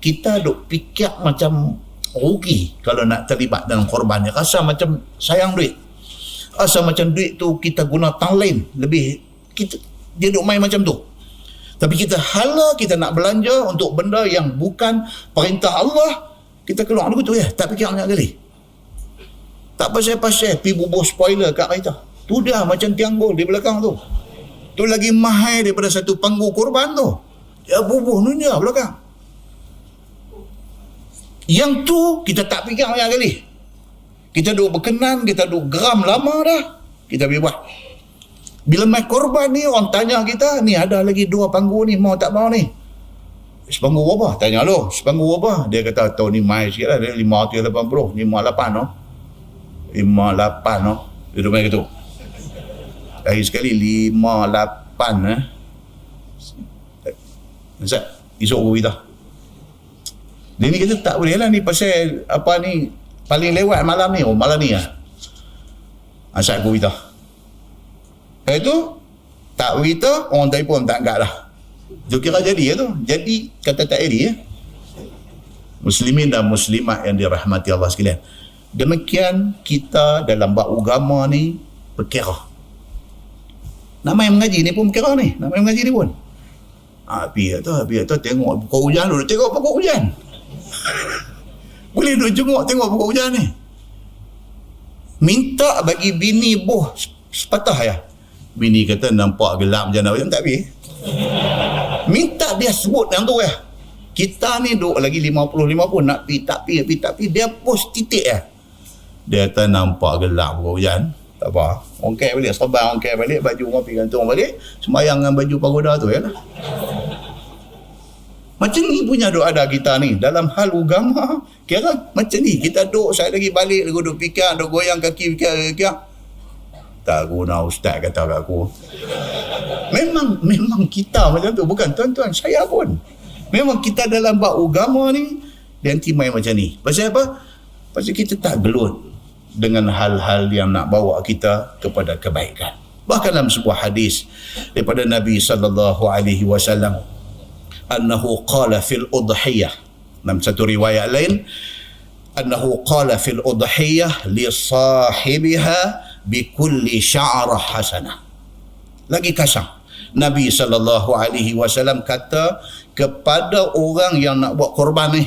kita duk fikir macam rugi kalau nak terlibat dalam korban ni. Rasa macam sayang duit. Rasa macam duit tu kita guna tang lain. Lebih, dia duk main macam tu. Tapi kita hala kita nak belanja untuk benda yang bukan perintah Allah, kita keluar duit tu ya, tak fikir banyak kali. Tak pasal-pasal pergi bubuh spoiler kat kereta. Tu dia macam tianggul di belakang tu. Tu lagi mahal daripada satu panggung korban tu. Dia bubuh ni dia belakang. Yang tu kita tak fikir banyak kali. Kita duk berkenan, kita duk geram lama dah, kita pergi buat. Bila mai korban ni, orang tanya kita, ni ada lagi 2 panggung ni, mau tak mau ni? Sepanggung berapa? Tanya lo, sepanggung berapa? Dia kata, tahun ni mai sikit lah, dia 580, 58 no. 58 no. Dia duk main gitu. Lagi sekali 58 Ustaz, esok aku kita. Dia ni kata tak boleh lah ni pasal apa ni paling lewat malam ni. Oh malam ni lah. Asal aku berita. Itu tak berita, orang telefon tak angkat lah. Itu kira jadi tu. Jadi kata tak jadi ya. Muslimin dan muslimat yang dirahmati Allah sekalian. Demikian kita dalam bab agama ni berkira. Nama yang mengaji ni pun berkira ni. Nama yang mengaji ni pun. Biar tu tengok pokok hujan dulu. Tengok pokok hujan. boleh duk jenguk tengok pokok hujan ni. Minta bagi bini buh sepatah ya. Bini kata nampak gelap macam mana, tak habis. Minta dia sebut yang tu ya. Kita ni duk lagi 50-50 nak pi tak pi dia pos titik ya. Dia kata nampak gelap pokok hujan. Tak apa. Ongkai balik, sabar ongkai balik, baju orang pergi gantung balik, sembahyang dengan baju pagoda tu ya lah. Macam ni punya doa ada kita ni dalam hal agama. Kira macam ni kita duk saya lagi balik lagu duk fikir, duk goyang kaki fikir. Tak guna ustaz kata kat aku. Memang kita macam tu, bukan tuan-tuan, saya pun. Memang kita dalam bab agama ni dia anti main macam ni. Pasal apa? Pasal kita tak gelut dengan hal-hal yang nak bawa kita kepada kebaikan. Bahkan dalam sebuah hadis daripada Nabi sallallahu alaihi wasallam, annahu qala fil udhiyah, dalam satu riwayat lain, annahu qala fil udhiyah li sahibiha bi kulli sya'rah hasanah. Lagi kasar, Nabi sallallahu alaihi wasallam kata kepada orang yang nak buat korban ni,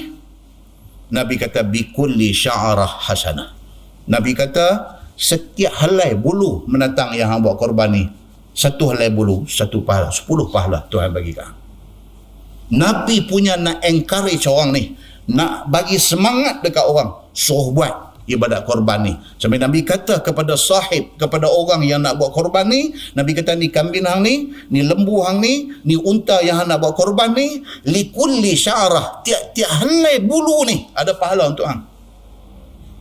Nabi kata bi kulli sya'rah hasanah. Nabi kata setiap helai bulu menatang yang hang buat korban ni, satu helai bulu, satu pahala, 10 pahala Tuhan bagi kau. Nabi punya nak encourage orang ni, nak bagi semangat dekat orang, suruh buat ibadat korban ni. Sampai Nabi kata kepada sahib, kepada orang yang nak buat korban ni, Nabi kata ni kambing hang ni lembu hang ni unta yang hang nak buat korban ni, likulli sya'rah, tiap-tiap helai bulu ni ada pahala untuk hang.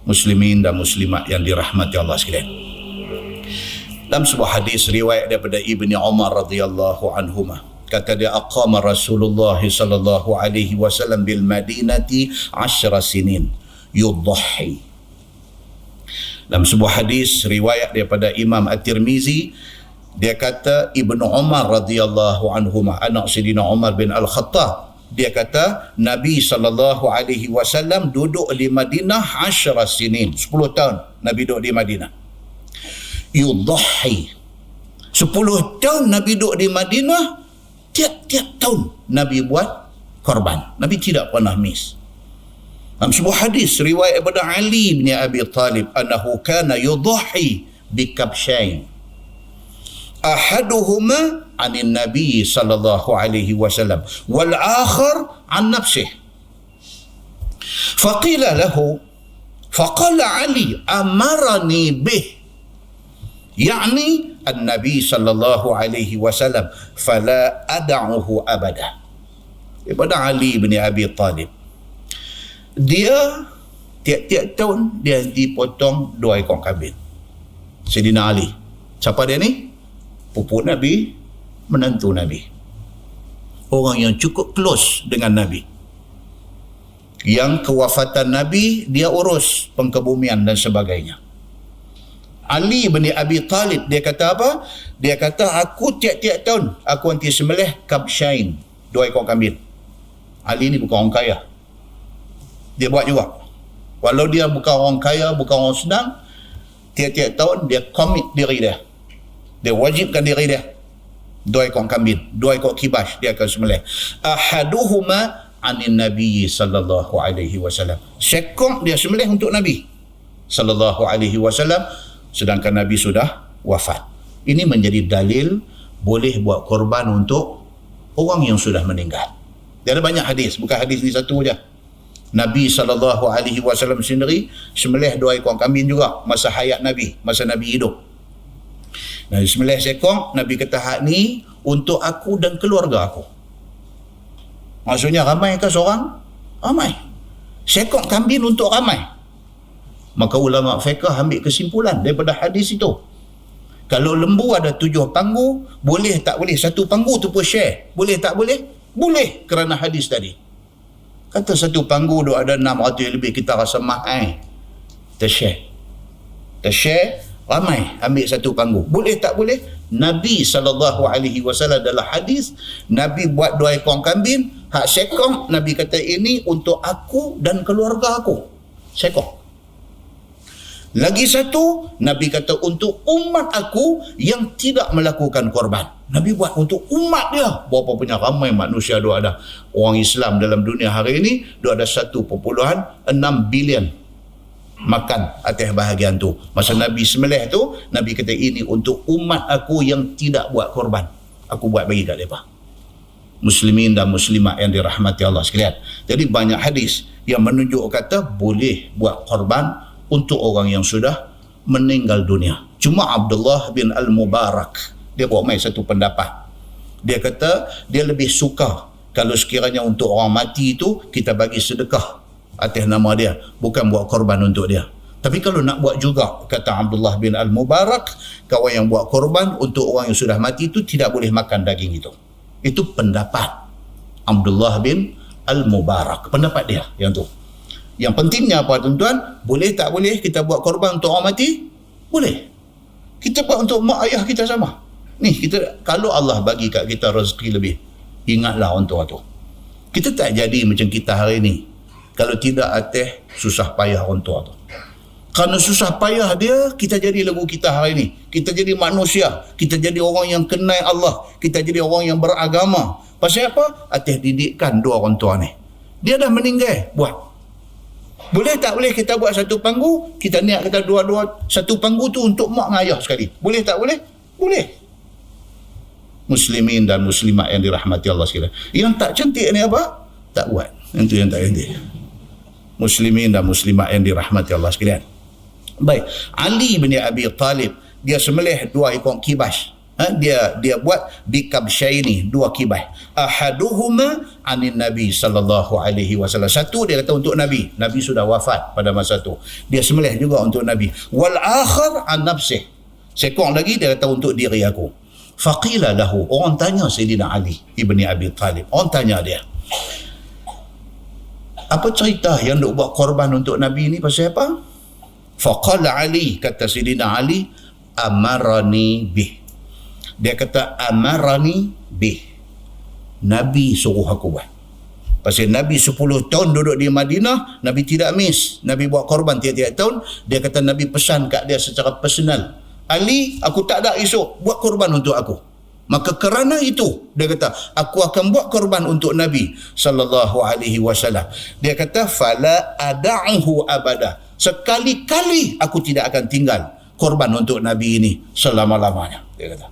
Muslimin dan muslimat yang dirahmati Allah sekalian. Dalam sebuah hadis riwayat daripada Ibni Umar radhiyallahu anhuma, kata dia, aqama Rasulullah sallallahu alaihi wasallam bil Madinati 10 sinin yudhhi. Dalam sebuah hadis riwayat daripada Imam At-Tirmizi, dia kata Ibnu Umar radhiyallahu anhuma, anak Sayyidina Umar bin Al-Khattab, dia kata Nabi sallallahu alaihi wasallam duduk di Madinah 10 sinin, 10 tahun Nabi duduk di Madinah. Yudhhi, 10 tahun Nabi duduk di Madinah, tiap-tiap tahun Nabi buat korban. Nabi tidak pernah miss. Dalam sebuah hadis riwayat daripada Ali bin Abi Talib, annahu kana yudhhi bi kabshain, ahaduhuma anin Nabi sallallahu alaihi wasallam wal akhar an nafsihi. Faqila lahu, faqala Ali amarani bih, يعني النبي صلى الله عليه وسلم فلا أدعه أبدا. Daripada Ali bin Abi Talib, dia tiap-tiap tahun dia dipotong 2 ekor kambing. Sayyidina Ali, siapa dia ni? Pupuk Nabi, menantu Nabi, orang yang cukup close dengan Nabi, yang kewafatan Nabi dia urus pengkebumian dan sebagainya. Ali bin Abi Talib dia kata apa? Dia kata aku tiap-tiap tahun aku nanti sembelih kabshain, 2 ekor kambing. Ali ni bukan orang kaya, dia buat juga. Walau dia bukan orang kaya, bukan orang senang, tiap-tiap tahun dia komit diri dia, dia wajibkan diri dia 2 ekor kambing, 2 ekor kibas dia akan sembelih. Ahaduhuma anin Nabi sallallahu alaihi wasallam, sekong dia sembelih untuk Nabi sallallahu alaihi wasallam, sedangkan Nabi sudah wafat. Ini menjadi dalil boleh buat korban untuk orang yang sudah meninggal. Dia ada banyak hadis, bukan hadis ni satu je. Nabi SAW sendiri sembelih 2 ekor kambing juga masa hayat Nabi, masa Nabi hidup. Nabi sembelih sekong, Nabi kata hak ni untuk aku dan keluarga aku. Maksudnya ramai ke seorang? Ramai. Sekong kambing untuk ramai. Maka ulama fiqh ambil kesimpulan daripada hadis itu, kalau lembu ada 7 panggu, boleh tak boleh satu panggu tu pun share? Boleh tak boleh? Boleh, kerana hadis tadi. Kata satu panggu tu ada 600 lebih, kita rasa mahal, tershare ramai, ambil satu panggu. Boleh tak boleh? Nabi SAW dalam hadis, Nabi buat 2 ekor kambing, hak sekong Nabi kata ini untuk aku dan keluarga aku, sekong. Lagi satu, Nabi kata untuk umat aku yang tidak melakukan korban. Nabi buat untuk umat dia. Berapa punya ramai manusia dia ada. Orang Islam dalam dunia hari ini, dia ada 1.6 bilion makan atas bahagian tu. Masa Nabi sembelih tu, Nabi kata ini untuk umat aku yang tidak buat korban. Aku buat bagi kat mereka. Muslimin dan muslimat yang dirahmati Allah sekalian. Jadi banyak hadis yang menunjuk kata boleh buat korban untuk orang yang sudah meninggal dunia. Cuma Abdullah bin Al-Mubarak, dia buat main satu pendapat. Dia kata dia lebih suka kalau sekiranya untuk orang mati itu kita bagi sedekah atas nama dia, bukan buat korban untuk dia. Tapi kalau nak buat juga, kata Abdullah bin Al-Mubarak, kawan yang buat korban untuk orang yang sudah mati itu tidak boleh makan daging itu. Itu pendapat Abdullah bin Al-Mubarak, pendapat dia yang tu. Yang pentingnya apa tuan-tuan? Boleh tak boleh kita buat korban untuk orang mati? Boleh. Kita buat untuk mak ayah kita sama. Ni kita, kalau Allah bagi kat kita rezeki lebih, ingatlah orang tua tu. Kita tak jadi macam kita hari ni kalau tidak atas susah payah orang tua tu. Kerana susah payah dia, kita jadi lagu kita hari ni. Kita jadi manusia. Kita jadi orang yang kenal Allah. Kita jadi orang yang beragama. Pasal apa? Atas didikan dua orang tua ni. Dia dah meninggal, buat. Boleh tak boleh kita buat satu panggu, kita niat kita dua-dua satu panggu tu untuk mak dan ayah sekali. Boleh tak boleh? Boleh. Muslimin dan muslimat yang dirahmati Allah sekalian. Yang tak cantik ni apa? Tak buat. Itu yang tak cantik. Muslimin dan muslimat yang dirahmati Allah sekalian. Baik, Ali bin Abi Talib, dia sembelih 2 ekor kibas. Dia buat bikabsyaini, 2 kibas. Ahaduhuma anin Nabi sallallahu alaihi wasallam. Satu dia kata untuk Nabi. Nabi sudah wafat pada masa tu. Dia sembelih juga untuk Nabi. Wal akhar an nafsih. Sekor lagi dia kata untuk diri aku. Faqila lahu, orang tanya Sayyidina Ali ibni Abi Talib. Orang tanya dia, apa cerita yang duk buat korban untuk Nabi ni pasal apa? Faqala Ali, kata Sayyidina Ali, amarani bih. Dia kata amarani bih. Nabi suruh aku buat. Pasal Nabi 10 tahun duduk di Madinah, Nabi tidak miss. Nabi buat korban tiap-tiap tahun. Dia kata Nabi pesan kat dia secara personal, Ali, aku tak ada esok, buat korban untuk aku. Maka kerana itu, dia kata, aku akan buat korban untuk Nabi sallallahu alaihi wasallam. Dia kata, fala ada'uhu abada. Sekali-kali aku tidak akan tinggal korban untuk Nabi ini selama-lamanya. Dia kata.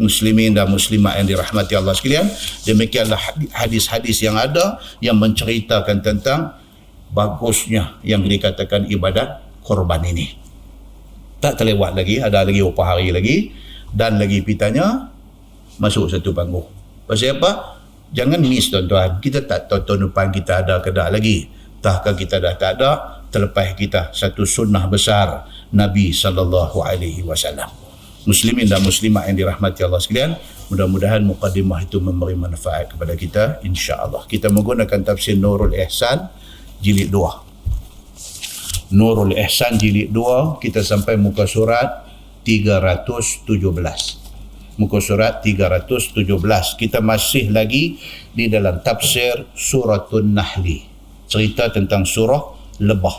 Muslimin dan muslimat yang dirahmati Allah sekalian, demikianlah hadis-hadis yang ada yang menceritakan tentang bagusnya yang dikatakan ibadat korban ini. Tak terlewat lagi, ada lagi berapa hari lagi, dan lagi pitanya masuk satu panggung. Pasal apa? Jangan miss tuan-tuan. Kita tak tahu tahun depan kita ada ke tak lagi. Tahkah kita dah tak ada, terlepas kita satu sunnah besar Nabi sallallahu alaihi wasallam. Muslimin dan muslimat yang dirahmati Allah sekalian, mudah-mudahan mukadimah itu memberi manfaat kepada kita, insya-Allah. Kita menggunakan tafsir Nurul Ihsan jilid 2. Nurul Ihsan jilid 2, kita sampai muka surat 317. Muka surat 317. Kita masih lagi di dalam tafsir Suratun Nahli. Cerita tentang surah Lebah.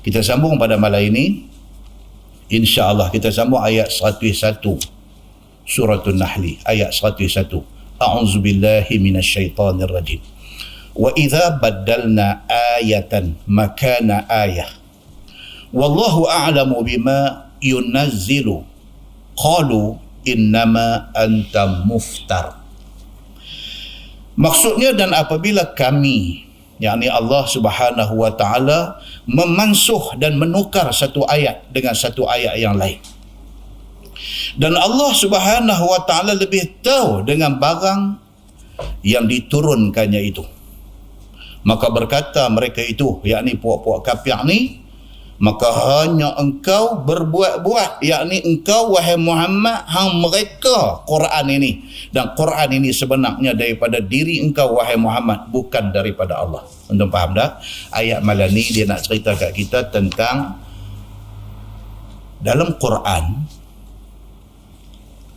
Kita sambung pada malam ini. InsyaAllah kita sambung ayat 101 Suratul Nahli, ayat 101. A'udzubillahi minasyaitanir rajim. Wa idza baddalna ayatan makana ayah wallahu a'lamu bima yunazzilu qalu innama anta muftar. Maksudnya, dan apabila kami, yakni Allah Subhanahu wa taala, memansuh dan menukar satu ayat dengan satu ayat yang lain, dan Allah Subhanahu wa taala lebih tahu dengan barang yang diturunkannya itu, maka berkata mereka itu, yakni puak-puak kafir ni, maka hanya engkau berbuat-buat, yakni engkau wahai Muhammad, hang mereka Quran ini, dan Quran ini sebenarnya daripada diri engkau wahai Muhammad, bukan daripada Allah. Anda faham tak? Ayat malam ni dia nak cerita kat kita tentang dalam Quran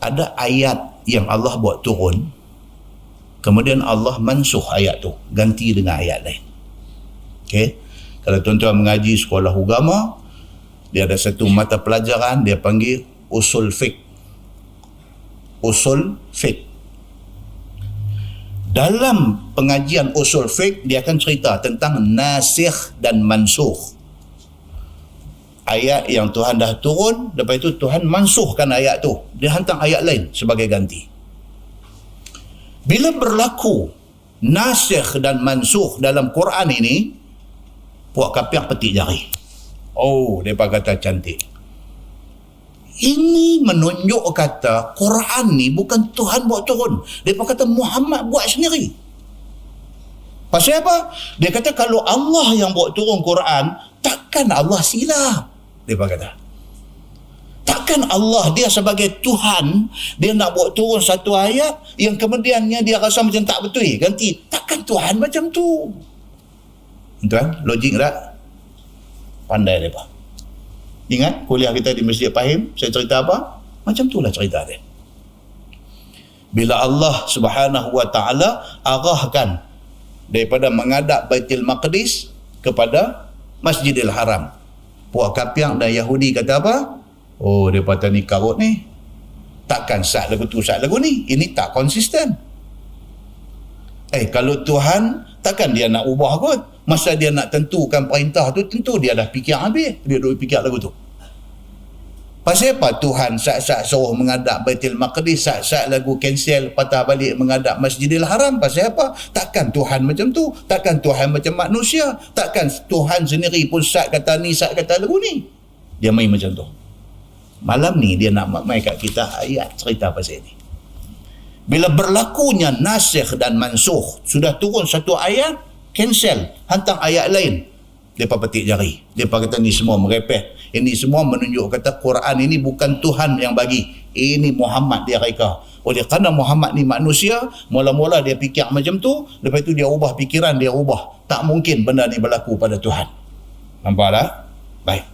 ada ayat yang Allah buat turun, kemudian Allah mansuh ayat tu, ganti dengan ayat lain. Okey, kalau tuan-tuan mengaji sekolah agama, Dia ada satu mata pelajaran dia panggil usul fiqh. Usul fiqh. Dalam pengajian usul fiqh dia akan cerita tentang nasikh dan mansukh. Ayat yang Tuhan dah turun, lepas itu Tuhan mansuhkan ayat tu, dia hantar ayat lain sebagai ganti. Bila berlaku nasikh dan mansukh dalam Quran ini, puak kafir petik jari. Oh, mereka kata cantik. Ini menunjuk kata Quran ni bukan Tuhan buat turun. Mereka kata Muhammad buat sendiri. Pasal apa? Dia kata kalau Allah yang buat turun Quran, takkan Allah silap. Mereka kata. Takkan Allah dia sebagai Tuhan, dia nak buat turun satu ayat yang kemudiannya dia rasa macam tak betul, ganti. Takkan Tuhan macam tu. Tuan, logik tak? Pandai mereka. Ingat kuliah kita di Masjid Fahim, saya cerita apa? Macam itulah cerita dia. Bila Allah Subhanahu wa taala arahkan daripada menghadap Baitul Maqdis kepada Masjidil Haram, puak kafir dan Yahudi kata apa? Oh, dia kata ni karut ni. Takkan sat lagu tu, sat lagu ni. Ini tak konsisten. Kalau Tuhan, takkan dia nak ubah kot. Masa dia nak tentukan perintah tu, tentu dia dah fikir habis. Dia duduk fikir lagu tu. Pasal apa Tuhan saat-saat suruh menghadap Baitul Maqdis, saat-saat lagu cancel, patah balik menghadap Masjidil Haram? Pasal apa? Takkan Tuhan macam tu. Takkan Tuhan macam manusia. Takkan Tuhan sendiri pun saat kata ni, saat kata lagu ni. Dia main macam tu. Malam ni dia nak main kat kita ayat cerita pasal ni. Bila berlakunya nasikh dan mansukh, sudah turun satu ayat, cancel, hantar ayat lain, mereka petik jari. Mereka kata ni semua merepeh. Ini semua menunjuk kata Quran ini bukan Tuhan yang bagi. Ini Muhammad dia reka. Oleh kerana Muhammad ni manusia, mula-mula dia fikir macam tu, lepas tu dia ubah fikiran, dia ubah. Tak mungkin benda ni berlaku pada Tuhan. Nampak tak? Baik.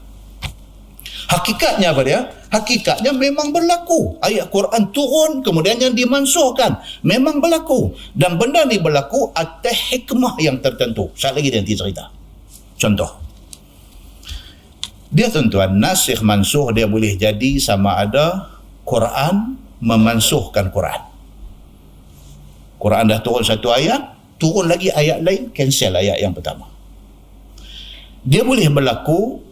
Hakikatnya apa dia? Hakikatnya memang berlaku. Ayat Quran turun, kemudian yang dimansuhkan. Memang berlaku. Dan benda ni berlaku atas hikmah yang tertentu. Sekali lagi dia nanti cerita. Contoh. Dia tuan-tuan, nasikh mansuh dia boleh jadi sama ada Quran memansuhkan Quran. Quran dah turun satu ayat, turun lagi ayat lain, cancel ayat yang pertama. Dia boleh berlaku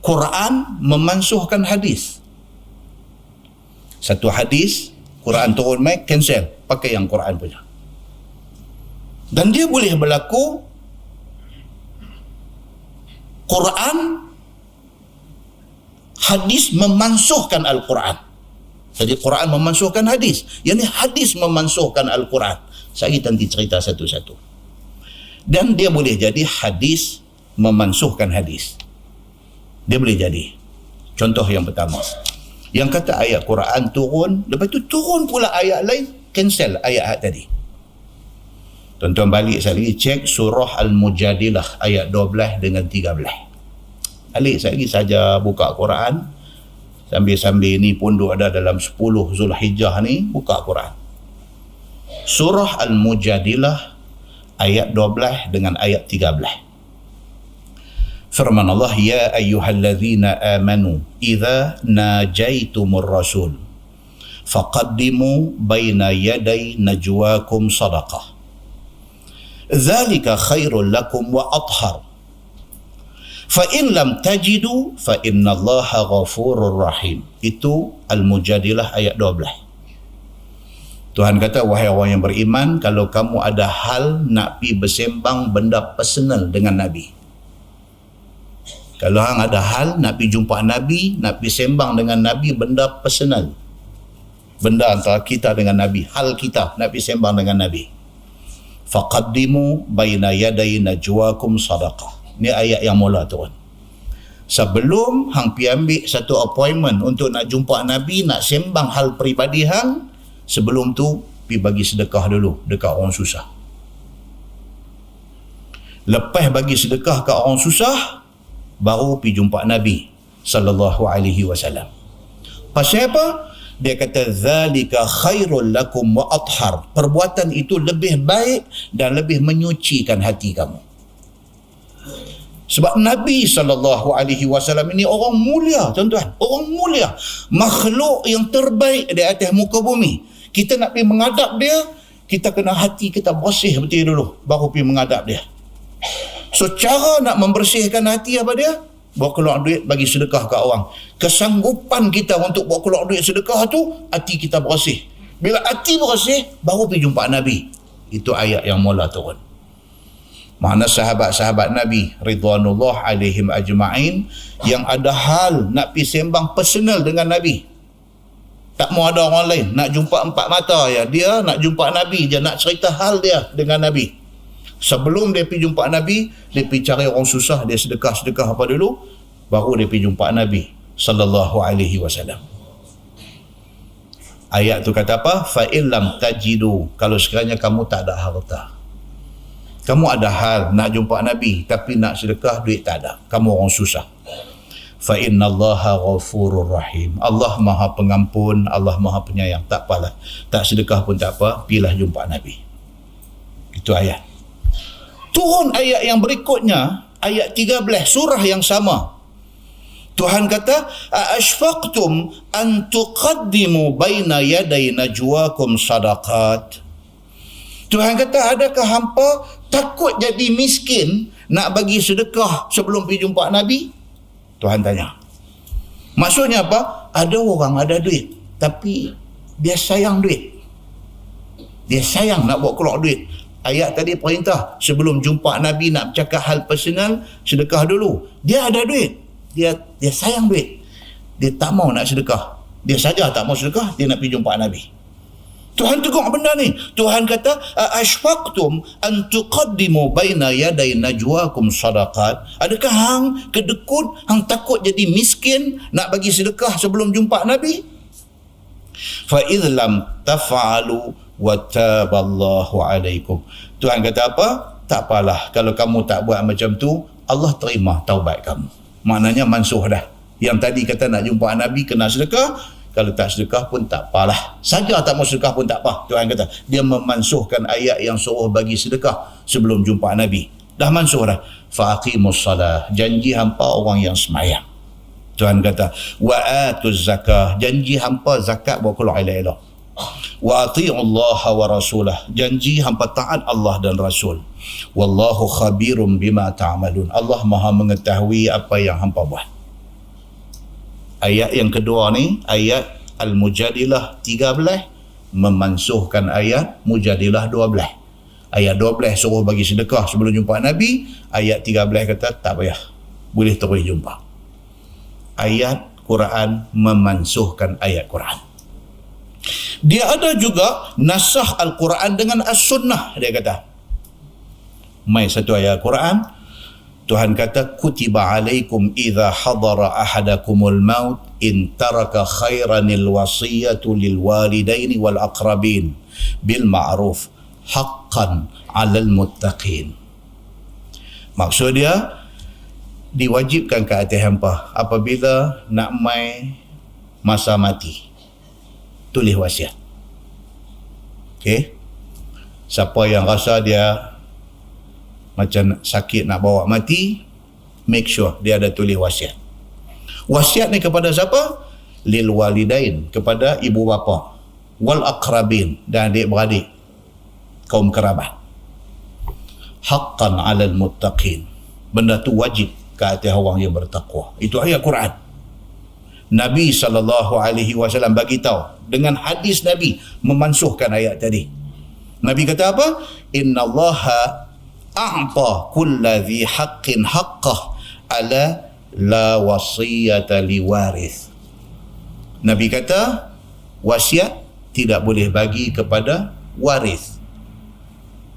Quran memansuhkan hadis. Satu hadis, Quran turun mai, cancel, pakai yang Quran punya. Dan dia boleh berlaku Quran hadis memansuhkan Al-Quran. Jadi Quran memansuhkan hadis. Yang ni hadis memansuhkan Al-Quran. Saya nanti cerita satu-satu. Dan dia boleh jadi hadis memansuhkan hadis. Dia boleh jadi. Contoh yang pertama. Yang kata ayat Quran turun, lepas tu turun pula ayat lain, cancel ayat tadi. Tuan-tuan balik sekali lagi, cek surah Al-Mujadilah ayat 12 dengan 13. Balik sekali lagi saja buka Quran. Sambil-sambil ni pun ada dalam 10 Zulhijjah ni, buka Quran. Surah Al-Mujadilah ayat 12 dengan ayat 13. Firman Allah, ya ayyuhallazina amanu idza najaitumur rasul faqaddimu baina yaday najwakum sadaqah dzalika khairul lakum wa athhar fa in lam tajidu fa innallaha ghafurur rahim. Itu Al-Mujadilah ayat 12. Tuhan kata, wahai orang yang beriman, kalau kamu ada hal nak pi bersembang benda personal dengan Nabi, kalau hang ada hal nak pergi jumpa Nabi, nak pergi sembang dengan Nabi, benda personal, benda antara kita dengan Nabi, hal kita nak pergi sembang dengan Nabi, faqaddimu baina yaday najwakum sadaqah. Ni ayat yang mula turun. Sebelum hang pergi ambil satu appointment untuk nak jumpa Nabi, nak sembang hal peribadi hang, sebelum tu pergi bagi sedekah dulu dekat orang susah. Lepas bagi sedekah kat orang susah, baru pergi jumpa Nabi sallallahu alaihi wasallam. Pasal apa? Dia kata zalika khairul lakum wa athhar. Perbuatan itu lebih baik dan lebih menyucikan hati kamu. Sebab Nabi SAW ini orang mulia, tuan-tuan. Orang mulia. Makhluk yang terbaik di atas muka bumi. Kita nak pergi menghadap dia, kita kena hati kita bersih betul dulu, baru pergi menghadap dia. So, cara nak membersihkan hati apa dia? Bawa keluar duit bagi sedekah ke orang. Kesanggupan kita untuk bawa keluar duit sedekah tu, hati kita bersih. Bila hati bersih, baru pergi jumpa Nabi. Itu ayat yang mula turun. Mana sahabat-sahabat Nabi ridwanullah alaihim ajma'in yang ada hal nak pergi sembang personal dengan Nabi. Tak mau ada orang lain, nak jumpa empat mata ya. Dia nak jumpa Nabi, dia nak cerita hal dia dengan Nabi. Sebelum dia pergi jumpa Nabi, dia pergi cari orang susah, dia sedekah-sedekah apa dulu, baru dia pergi jumpa Nabi sallallahu alaihi wasallam. Ayat tu kata apa? Fa illam tajidu, kalau sekiranya kamu tak ada harta. Kamu ada hal nak jumpa Nabi tapi nak sedekah, duit tak ada. Kamu orang susah. Fa innallaha ghafurur rahim. Allah Maha Pengampun, Allah Maha Penyayang. Tak apalah. Tak sedekah pun tak apa, pilah jumpa Nabi. Itu ayat. Turun ayat yang berikutnya, ayat 13 surah yang sama. Tuhan kata, "Ashfaqtum an tuqaddimu baina yaday najwakum sadaqat." Tuhan kata, adakah hampa takut jadi miskin nak bagi sedekah sebelum pergi jumpa Nabi? Tuhan tanya. Maksudnya apa? Ada orang ada duit, tapi dia sayang duit. Dia sayang nak bawa keluar duit. Ayat tadi perintah, sebelum jumpa Nabi nak bercakap hal personal, sedekah dulu. Dia ada duit. Dia sayang duit. Dia tak mau nak sedekah. Dia saja tak mau sedekah, dia nak pergi jumpa Nabi. Tuhan tegur benda ni. Tuhan kata, "Ashfaqtum an tuqaddimu baina yaday najwakum sadaqat." Adakah hang kedekut, hang takut jadi miskin nak bagi sedekah sebelum jumpa Nabi? Fa idh lam taf'alu wa taballahu alaikum. Tuhan kata apa? Tak apalah, kalau kamu tak buat macam tu, Allah terima taubat kamu. Maknanya mansuh dah. Yang tadi kata nak jumpa Nabi kena sedekah, kalau tak sedekah pun tak apalah. Saja tak mau sedekah pun tak apa. Tuhan kata, dia memansuhkan ayat yang suruh bagi sedekah sebelum jumpa Nabi. Dah mansuh dah. Faqimus salah. Janji hampa orang yang semayang. Tuhan kata, wa atuz zakah. Janji hampa zakat bawa keluar elok-elok. Wa ati'ullaha wa rasulah. Janji hampa taat Allah dan Rasul. Wallahu khabirum bima ta'amalun. Allah Maha mengetahui apa yang hampa buat. Ayat yang kedua ni, ayat Al-Mujadilah 13 memansuhkan ayat Mujadilah 12. Ayat 12 suruh bagi sedekah sebelum jumpa Nabi. Ayat 13 kata tak payah, boleh terus jumpa. Ayat Quran memansuhkan ayat Quran. Dia ada juga nasah Al-Quran dengan As-Sunnah. Dia kata, mai satu ayat Quran, Tuhan kata, kutiba alaikum idha hadara ahadakumul maut in taraka khairanil wasiyatu lil walidaini wal aqrabin bil ma'ruf haqqan 'alal muttaqin. Maksud dia, diwajibkan ke atas hampa apabila nak mai masa mati, tulis wasiat. Okey. Siapa yang rasa dia macam sakit nak bawa mati, make sure dia ada tulis wasiat. Wasiat ni kepada siapa? Lil walidain, kepada ibu bapa, wal aqrabin, dan adik-beradik, kaum kerabat. Haqqan 'alal muttaqin. Benda tu wajib ke atas orang yang bertakwa. Itu ayat Quran. Nabi SAW bagi tahu dengan hadis Nabi memansuhkan ayat tadi. Nabi kata apa? Innallaha a'ta kulla dhi haqqin haqqah ala la wasiyata liwarith. Nabi kata wasiat tidak boleh bagi kepada waris.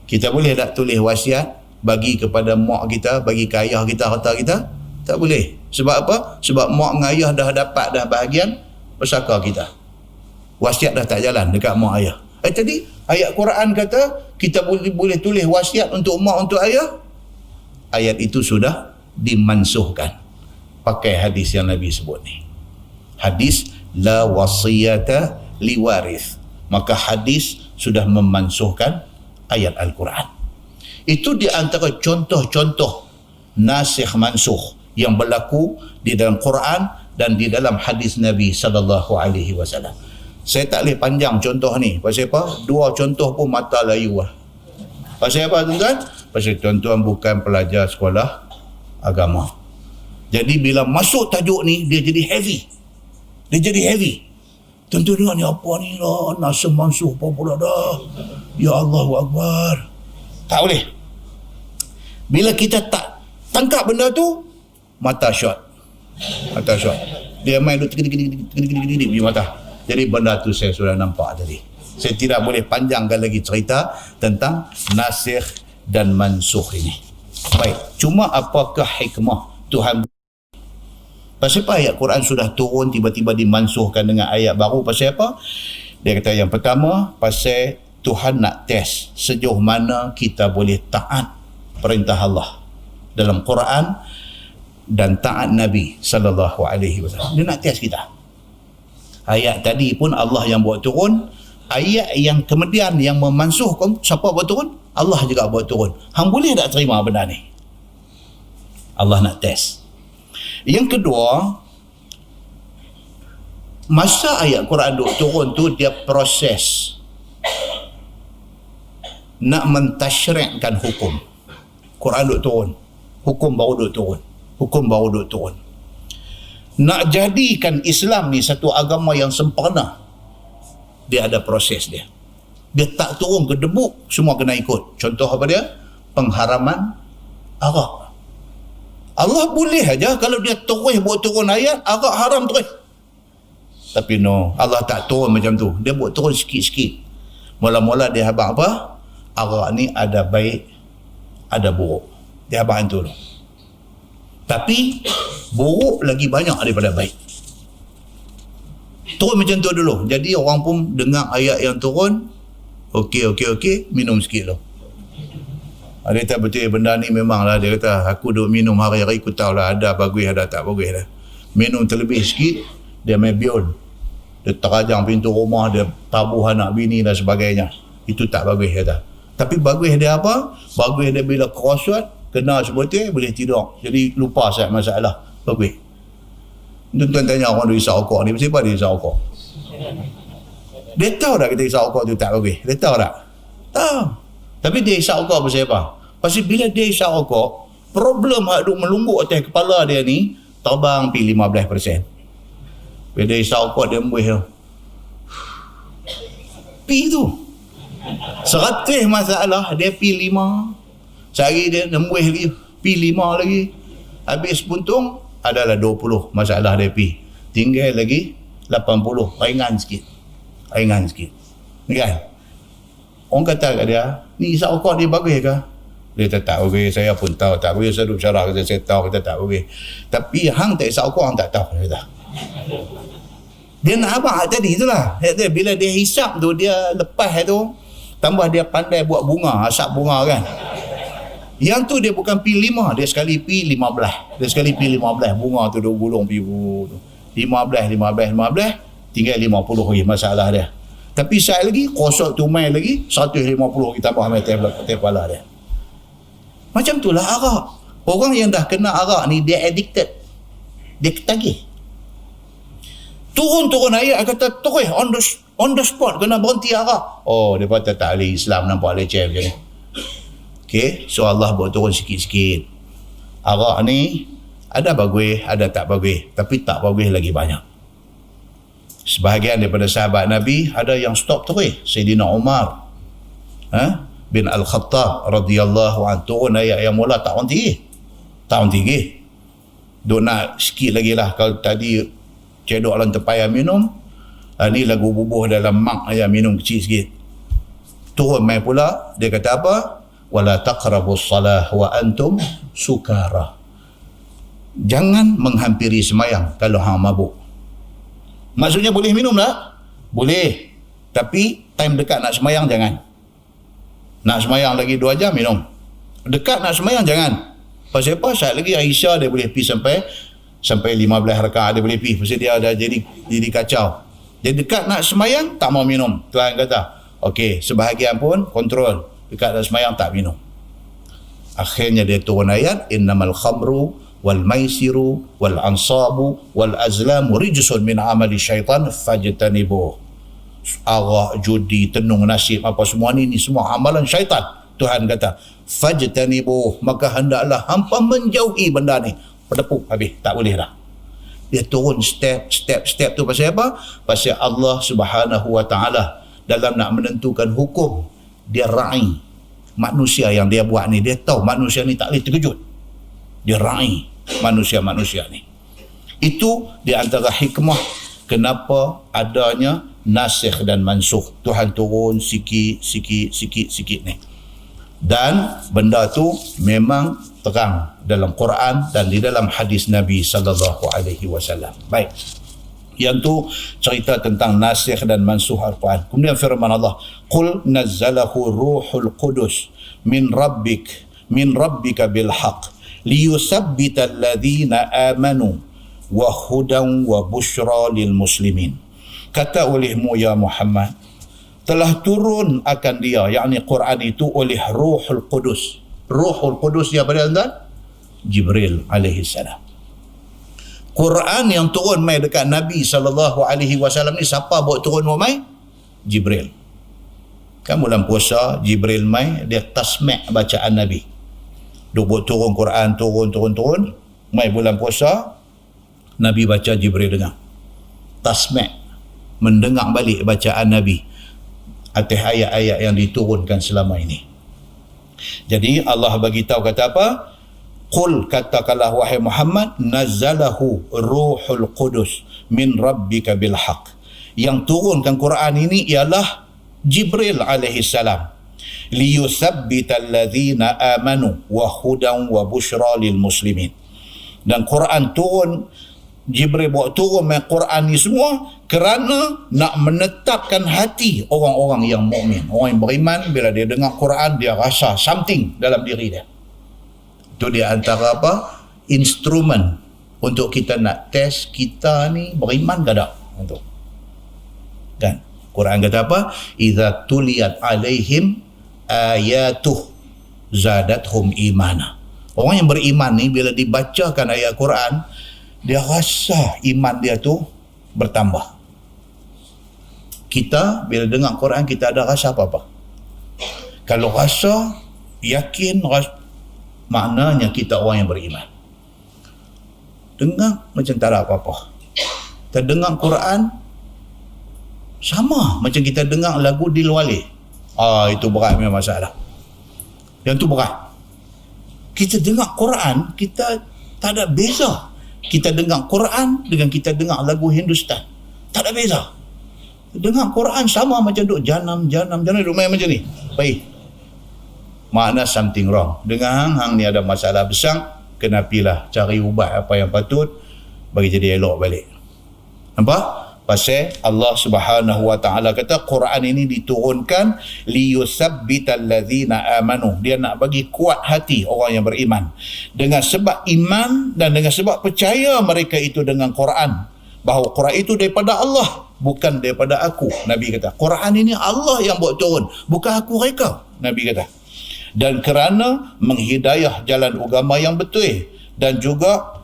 Kita boleh tak tulis wasiat bagi kepada mak kita, bagi ke ayah kita, harta kita? Tak boleh. Sebab apa? Sebab mak dengan ayah dah dapat dah bahagian pesaka kita. Wasiat dah tak jalan dekat mak ayah. Tadi ayat Quran kata kita boleh tulis wasiat untuk mak, untuk ayah. Ayat itu sudah dimansuhkan pakai hadis yang Nabi sebut ni. Hadis la wasiyata liwarith. Maka hadis sudah memansuhkan ayat Al-Quran. Itu di antara contoh-contoh nasikh mansukh yang berlaku di dalam Quran dan di dalam hadis Nabi sallallahu alaihi wasallam. Saya tak boleh panjang contoh ni. Pasal apa? Dua contoh pun mata layu lah. Pasal apa tuan-tuan? Pasal tuan-tuan bukan pelajar sekolah agama. Jadi bila masuk tajuk ni, dia jadi heavy. Dia jadi heavy. Tuan-tuan ni apa ni lah? Nasikh mansukh apa pula dah? Ya Allahu Akbar. Tak boleh. Bila kita tak tangkap benda tu, mata shot. Mata shot. Dia main duduk di mata. Jadi benda tu saya sudah nampak tadi. Saya tidak boleh panjangkan lagi cerita tentang nasikh dan mansukh ini. Baik, cuma apakah hikmah Tuhan? Pasal apa ayat Quran sudah turun tiba-tiba dimansuhkan dengan ayat baru? Pasal apa? Dia kata yang pertama, pasal Tuhan nak test sejauh mana kita boleh taat perintah Allah dalam Quran dan taat Nabi sallallahu alaihi wasallam. Dia nak test kita. Ayat tadi pun Allah yang buat turun. Ayat yang kemudian yang memansuhkan, siapa buat turun? Allah juga buat turun. Hang boleh tak terima benda ni? Allah nak test. Yang kedua, masa ayat Quran duk turun tu, dia proses nak mentasyri'kan hukum. Quran duk turun, hukum baru duk turun, hukum baru duk turun. Nak jadikan Islam ni satu agama yang sempurna, dia ada proses dia. Dia tak turun ke debuk, semua kena ikut. Contoh apa dia? Pengharaman arak. Allah boleh aja kalau dia terus buat turun ayat, arak haram terus. Tapi no, Allah tak turun macam tu. Dia buat turun sikit-sikit. Mula-mula dia habang apa? Arak ni ada baik, ada buruk. Dia habang tu. Tapi buruk lagi banyak daripada baik. Turun macam tu dulu. Jadi orang pun dengar ayat yang turun, okey, minum sikit dulu. Dia kata betul benda ni memanglah, dia kata aku duk minum hari-hari, aku tahulah ada bagus ada tak bagus dah. Minum terlebih sikit, dia main bion. Dia terajang pintu rumah, dia tabuh anak bini dan sebagainya. Itu tak bagus kata. Tapi bagus dia apa? Bagus dia bila kerosot, kena sebetul boleh tidur. Jadi lupa saya masalah. Bagus. Tuan-tuan tanya orang dia isap rokok ni, kenapa dia isap rokok? Dia tahu tak kita isap rokok tu tak bagus? Dia tahu tak? Tahu. Tapi dia isap rokok pasal apa? Pasal bila dia isap rokok, problem yang duk melungguk atas kepala dia ni terbang pergi 15%. Bila dia isap rokok, dia embuih tu. Pergi tu. 100 masalah, dia pergi 5. Sehari dia embuih lagi, pergi 5 lagi. Habis puntung, adalah 20 masalah dia pergi. Tinggal lagi 80. Ringan sikit. Kan? Orang kata kat dia, ni isap rokok dia bagus ke? Dia kata tak bagus, saya pun tahu tak bagus. Saya duduk bicara, saya tahu kata tak bagus. Tapi hang tak isap rokok, hang tak tahu. Dia kata. Dia nak abang tadi itulah. Bila dia hisap tu, dia lepas tu, tambah dia pandai buat bunga, asap bunga kan. Yang tu dia bukan pi 5, dia sekali pi 15. Dia sekali pi 15, bunga tu dia gulung pi 15, tinggal 50 lagi masalah dia. Tapi sekali lagi, kosok tu main lagi, 150 kita tambah main kepala dia. Macam itulah arak. Orang yang dah kena arak ni, dia addicted. Dia ketagih. Turun ayat kata terus on the spot kena berhenti arak. Oh, dia kata tak boleh, Islam nampak leceh macam ni. Okey, so Allah buat turun sikit-sikit. Arak ni ada bagus, ada tak bagus, tapi tak bagus lagi banyak. Sebahagian daripada sahabat Nabi ada yang stop terus. Sayyidina Umar bin Al-Khattab radhiyallahu anhu, turun ayat yang mula tak berhenti. Duk nak sikit lagi lah. Kalau tadi cedok dalam tempayan minum, ni lagu bubuh dalam mak ayat minum kecil sikit. Turun main pula, dia kata apa? Wala taqrabus salah wa antum sukara. Jangan menghampiri semayang kalau hang mabuk. Maksudnya boleh minum tak? Boleh. Tapi time dekat nak semayang jangan. Nak semayang lagi 2 jam minum. Dekat nak semayang jangan. Pasal apa? Saat lagi Aisyah dia boleh pergi sampai 15 rakaat dia boleh pergi. Pasal dia dah jadi kacau. Dia dekat nak semayang tak mau minum. Tuan kata, okey, sebahagian pun kontrol. Dekat nak semayang tak minum. Akhirnya dia turun ayat, innamal khamru wal maisiru wal ansabu wal azlamu rijsun min amali syaitan fajtanibuh. Arak, judi, tenung nasib, apa semua ni semua amalan syaitan. Tuhan kata fajtanibuh, maka hendaklah hampa menjauhi benda ni. Pedepuk habis, tak boleh dah. Dia turun step tu pasal apa? Pasal Allah Subhanahu wa taala dalam nak menentukan hukum, dia ra'i manusia yang dia buat ni. Dia tahu manusia ni tak boleh terkejut, dia ra'i manusia-manusia ni. Itu di antara hikmah kenapa adanya nasikh dan mansukh. Tuhan turun sikit ni. Dan benda tu memang terang dalam Quran dan di dalam hadis Nabi sallallahu alaihi wasallam. Baik. Yang tu cerita tentang nasikh dan mansukh Al-Quran. Kemudian firman Allah, qul nazzalahu ruhul qudus min rabbika bil haqq liyuthabbita alladhina amanu wa hudan wa bushra lil muslimin. Kata olehmu ya Muhammad, telah turun akan dia, yakni Quran itu, oleh Ruhul Qudus. Ruhul Qudus dia pada tuan? Jibril alaihi salam. Quran yang turun mai dekat Nabi sallallahu alaihi wasallam ni, siapa bawa turun mai? Jibril. Kan bulan puasa Jibril mai, dia tasmi' bacaan Nabi. Duk buat turun Quran, turun. Mai bulan puasa Nabi baca, Jibril dengar. Tasmi', mendengar balik bacaan Nabi atas ayat-ayat yang diturunkan selama ini. Jadi Allah bagi tahu kata apa? Qul, katakanlah wahai Muhammad, nazzalahu ruhul qudus min rabbika bil haqq. Yang turunkan Quran ini ialah Jibril alaihi salam. Liyuthabbita alladhina amanu wa hudan wa bushra lil muslimin. Dan Quran turun, Jibril bawa turun Quran ni semua kerana nak menetapkan hati orang-orang yang mukmin. Orang yang beriman, bila dia dengar Quran, dia rasa something dalam diri dia. Itu dia antara apa? Instrumen untuk kita nak test kita ni beriman ke tak. Untuk kan Quran kata apa? Idza tuliyat alaihim ayatuh zadathum imana. Orang yang beriman ni bila dibacakan ayat Quran, dia rasa iman dia tu bertambah. Kita bila dengar Quran, kita ada rasa apa-apa? Kalau rasa yakin, maknanya kita orang yang beriman. Dengar macam tak ada apa-apa. Kita dengar Quran sama macam kita dengar lagu Dilwale. Itu berat memang masalah. Yang tu berat. Kita dengar Quran, kita tak ada beza. Kita dengar Quran dengan kita dengar lagu Hindustan, tak ada beza. Dengar Quran sama macam duk janam duk main macam ni. Baik. Makna something wrong. Dengan hang ni ada masalah besar, kena pilah cari ubat apa yang patut bagi jadi elok balik. Nampak? Pasal Allah Subhanahu wa taala kata Quran ini diturunkan liyuthabbital ladzina amanu. Dia nak bagi kuat hati orang yang beriman. Dengan sebab iman dan dengan sebab percaya mereka itu dengan Quran, bahawa Quran itu daripada Allah, bukan daripada aku. Nabi kata Quran ini Allah yang buat turun, bukan aku mereka. Nabi kata. Dan kerana menghidayah jalan agama yang betul, dan juga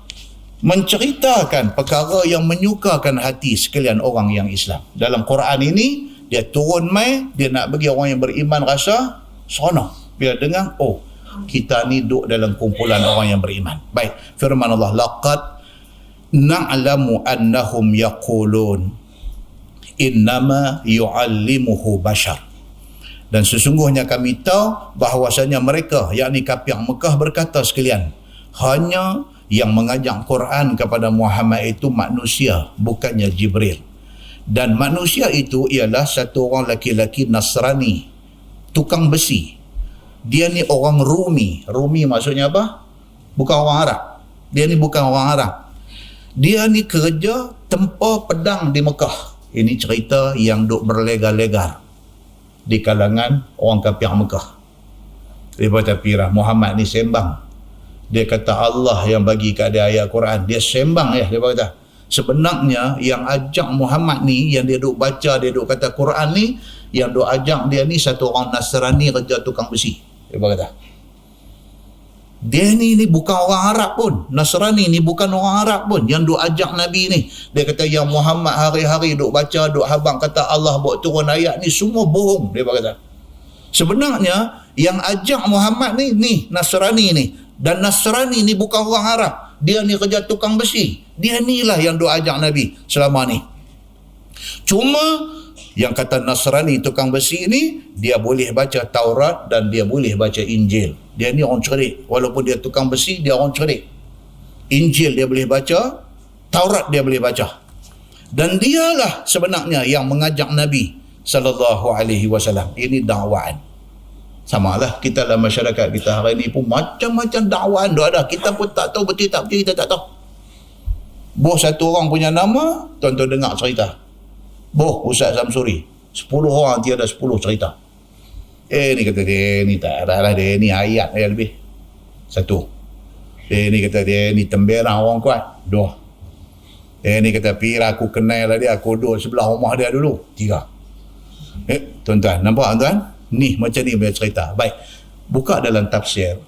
menceritakan perkara yang menyukakan hati sekalian orang yang Islam. Dalam Quran ini dia turun mai, dia nak bagi orang yang beriman rasa seronok bila dengar, oh kita ni duduk dalam kumpulan orang yang beriman. Baik, firman Allah, laqad na'lamu annahum yaqulun innama yu'allimuhu bashar. Dan sesungguhnya kami tahu bahawasanya mereka, yakni kafir Mekah, berkata sekalian, hanya yang mengajak Quran kepada Muhammad itu manusia, bukannya Jibril. Dan manusia itu ialah satu orang laki-laki Nasrani, tukang besi. Dia ni orang Rumi. Rumi maksudnya apa? Bukan orang Arab. Dia ni bukan orang Arab. Dia ni kerja tempur pedang di Mekah. Ini cerita yang duk berlegar-legar di kalangan orang kafir Mekah. Dia kata pirah Muhammad ni sembang. Dia kata Allah yang bagi kat dia ayat Quran. Dia sembang dia kata. Sebenarnya yang ajak Muhammad ni, yang dia duk baca, dia duk kata Quran ni, yang duk ajak dia ni satu orang Nasrani kerja tukang besi. Dia kata. Dia ni bukan orang Arab pun. Nasrani ni bukan orang Arab pun yang duk ajak Nabi ni. Dia kata yang Muhammad hari-hari duk baca, duk habang kata Allah buat turun ayat ni semua bohong. Dia kata sebenarnya yang ajak Muhammad ni Nasrani ni. Dan Nasrani ni bukan orang Arab. Dia ni kerja tukang besi. Dia ni lah yang duk ajak Nabi selama ni. Cuma yang kata Nasrani tukang besi ni, dia boleh baca Taurat dan dia boleh baca Injil. Dia ni orang cerdik. Walaupun dia tukang besi, dia orang cerdik. Injil dia boleh baca, Taurat dia boleh baca. Dan dialah sebenarnya yang mengajak Nabi SAW. Ini dakwaan. Samalah kita dalam masyarakat kita hari ini pun macam-macam dakwaan ada. Kita pun tak tahu betul tak betul, kita tak tahu. Bos satu orang punya nama, tuan-tuan dengar cerita. Bos Ustaz Samsuri, 10 orang tiada 10 cerita. Ni kata dia ni tak ada lah, dia ni ayat yang lebih. 1. Dia ni kata dia ni temberang orang kuat. 2. Dia ni kata pira aku kenal lah dia, aku duduk sebelah rumah dia dulu. 3. Tuan-tuan, nampak tuan? Ni macam ni punya cerita. Baik, buka dalam tafsir,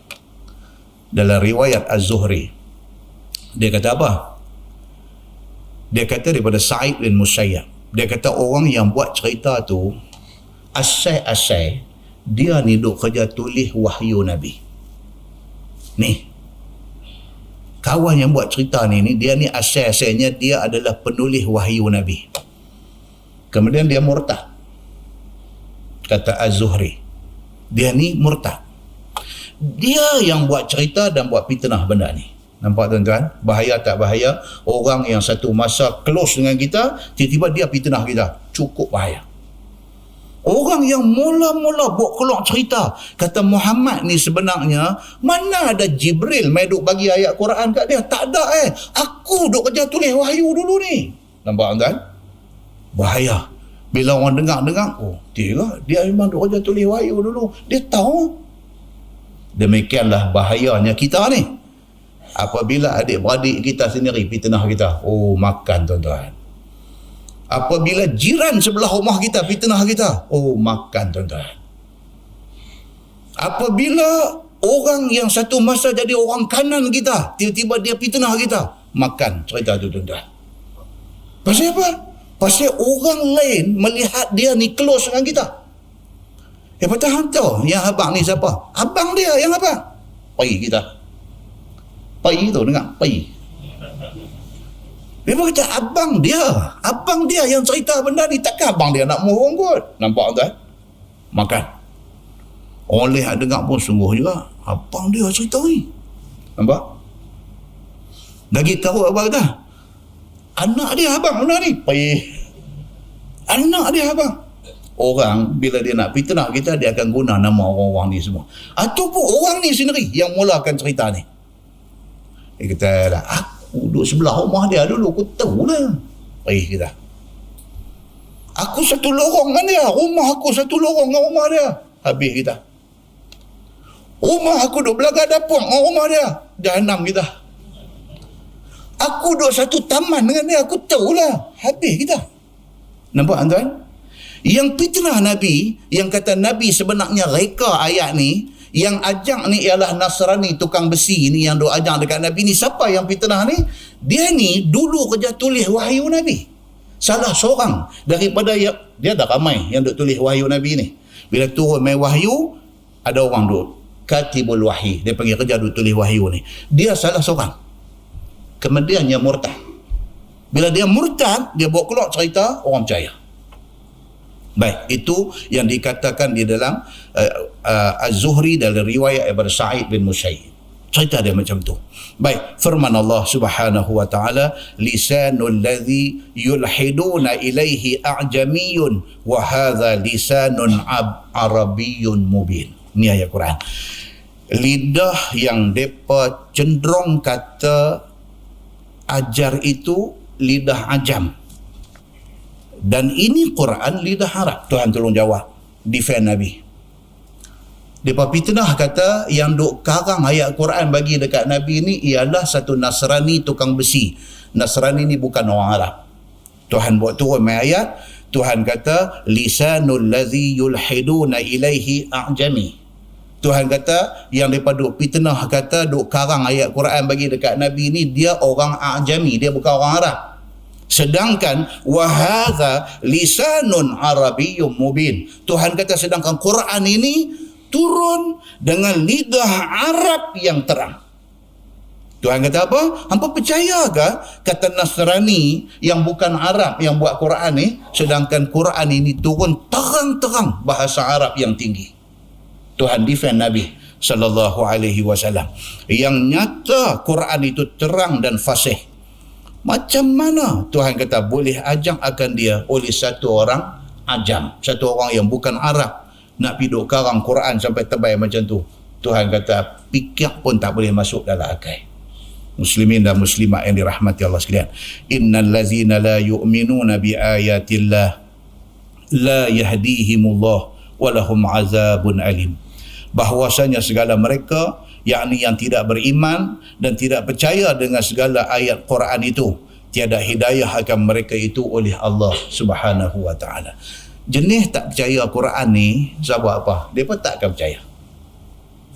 dalam riwayat Az-Zuhri, dia kata apa? Dia kata daripada Sa'id bin Musayyab. Dia kata orang yang buat cerita tu asal-asal dia ni duk kerja tulis wahyu Nabi. Ni kawan yang buat cerita ni dia ni asal-asalnya dia adalah penulis wahyu Nabi. Kemudian dia murtad. Kata Az-Zuhri, dia ni murtad. Dia yang buat cerita dan buat fitnah benda ni. Nampak tuan-tuan? Bahaya tak bahaya? Orang yang satu masa close dengan kita, tiba-tiba dia fitnah kita. Cukup bahaya. Orang yang mula-mula buat keluar cerita, kata Muhammad ni sebenarnya, mana ada Jibril main duk bagi ayat Quran kat dia? Tak ada Aku duk kerja tulis wahyu dulu ni. Nampak tuan-tuan? Bahaya. Bila orang dengar, oh dia memang duk kerja tulis wahyu dulu. Dia tahu. Demikianlah bahayanya kita ni. Apabila adik-beradik kita sendiri fitnah kita, oh makan tuan-tuan. Apabila jiran sebelah rumah kita fitnah kita, oh makan tuan-tuan. Apabila orang yang satu masa jadi orang kanan kita, tiba-tiba dia fitnah kita, makan cerita tu tuan-tuan. Pasal apa? Pasal orang lain melihat dia ni close dengan kita. Patah hantar yang abang ni siapa? Abang dia yang abang. Pergi kita. Pergi tu dengar, pergi. Dia kata abang dia yang cerita benda ni, takkan abang dia nak mohon kot. Nampak tuan? Makan. Orang lihat dengar pun sungguh juga, abang dia cerita ni. Nampak? Lagi tahu apa kata? Anak dia abang benda ni. Pergi. Anak dia abang. Orang bila dia nak fitnah kita, dia akan guna nama orang-orang ni semua. Ataupun orang ni sendiri yang mulakan cerita ni. Dia kata lah, aku duduk sebelah rumah dia dulu, aku tahu lah. Pergi kita. Aku satu lorong dengan dia. Rumah aku satu lorong dengan rumah dia. Habis kita. Rumah aku duduk belakang dapur dengan rumah dia. Jahanam kita. Aku duduk satu taman dengan dia. Aku tahu lah. Habis kita. Nampak tuan? Yang fitnah Nabi, yang kata Nabi sebenarnya reka ayat ni, yang ajak ni ialah Nasrani tukang besi ni yang duk ajak dekat Nabi ni. Siapa yang fitnah ni? Dia ni dulu kerja tulis wahyu Nabi. Salah seorang daripada dia dah ramai yang duk tulis wahyu Nabi ni. Bila turun main wahyu, ada orang duk katibul wahyi. Dia pergi kerja duk tulis wahyu ni. Dia salah seorang. Kemudian dia murtad. Bila dia murtad, dia bawa keluar cerita, orang percaya. Baik, itu yang dikatakan di dalam Az-Zuhri dalam riwayat daripada Sa'id bin Musayyib. Cerita dia macam tu. Baik, firman Allah Subhanahu wa taala, lisanul ladzi yulhiduna ilaihi a'jamiyyun wa hadza lisanun arabiyyun mubin. Ini ayat Quran. Lidah yang depa cenderung kata ajar itu lidah ajam. Dan ini Quran lidah Arab. Tuhan tolong jawab. Defend Nabi. Mereka fitnah kata yang duk karang ayat Quran bagi dekat Nabi ni ialah satu Nasrani tukang besi. Nasrani ni bukan orang Arab. Tuhan buat turun mai ayat. Tuhan kata lisanul ladzi yulhiduna ilaihi a'jami. Tuhan kata yang daripada duk fitnah kata duk karang ayat Quran bagi dekat Nabi ni, dia orang Ajami, dia bukan orang Arab. Sedangkan wahadha lisanun arabiyyum mubin. Tuhan kata sedangkan Quran ini turun dengan lidah Arab yang terang. Tuhan kata apa? Hampa percayakah kata Nasrani yang bukan Arab yang buat Quran ni, sedangkan Quran ini turun terang-terang bahasa Arab yang tinggi. Tuhan defend Nabi sallallahu alaihi wasallam yang nyata Quran itu terang dan fasih. Macam mana Tuhan kata boleh ajak akan dia oleh satu orang ajam, satu orang yang bukan Arab nak pergi duk karang Quran sampai tebal macam tu? Tuhan kata fikir pun tak boleh masuk dalam akal. Muslimin dan muslimat yang dirahmati Allah sekalian, innal ladzina la yu'minuna bi ayatillah la yahdihimullah wa lahum azabun alim. Bahwasanya segala mereka, yakni yang tidak beriman dan tidak percaya dengan segala ayat Quran itu, tiada hidayah akan mereka itu oleh Allah Subhanahu wa taala. Jenis tak percaya Quran ni sebab apa? Depa tak akan percaya.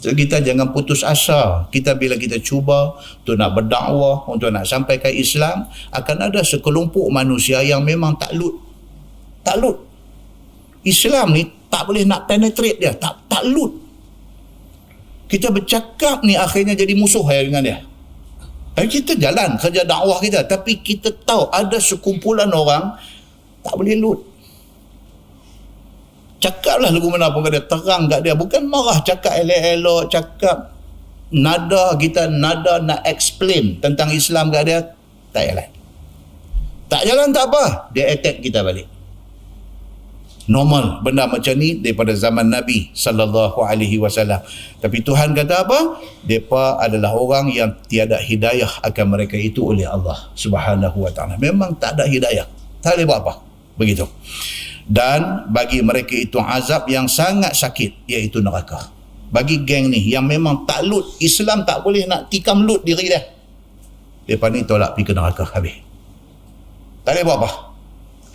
So, kita jangan putus asa. Kita bila kita cuba untuk nak berdakwah, untuk nak sampaikan Islam, akan ada sekelompok manusia yang memang takluk. Islam ni tak boleh nak penetrate dia, takluk. Kita bercakap ni akhirnya jadi musuh dengan dia. Kita jalan kerja dakwah kita, tapi kita tahu ada sekumpulan orang tak boleh lut. Cakaplah lagu mana pun kat dia, terang kat dia, bukan marah, cakap elok-elok, cakap nada kita, nada nak explain tentang Islam kat dia, tak jalan tak apa, dia attack kita balik. Normal benda macam ni daripada zaman Nabi sallallahu alaihi wasallam. Tapi Tuhan kata apa? Depa adalah orang yang tiada hidayah akan mereka itu oleh Allah Subhanahu wa taala. Memang tak ada hidayah. Tak boleh buat apa. Begitu. Dan bagi mereka itu azab yang sangat sakit, iaitu neraka. Bagi geng ni yang memang tak lut, Islam tak boleh nak tikam lut diri dia, depa ni tolak pergi ke neraka habis. Tak boleh buat apa.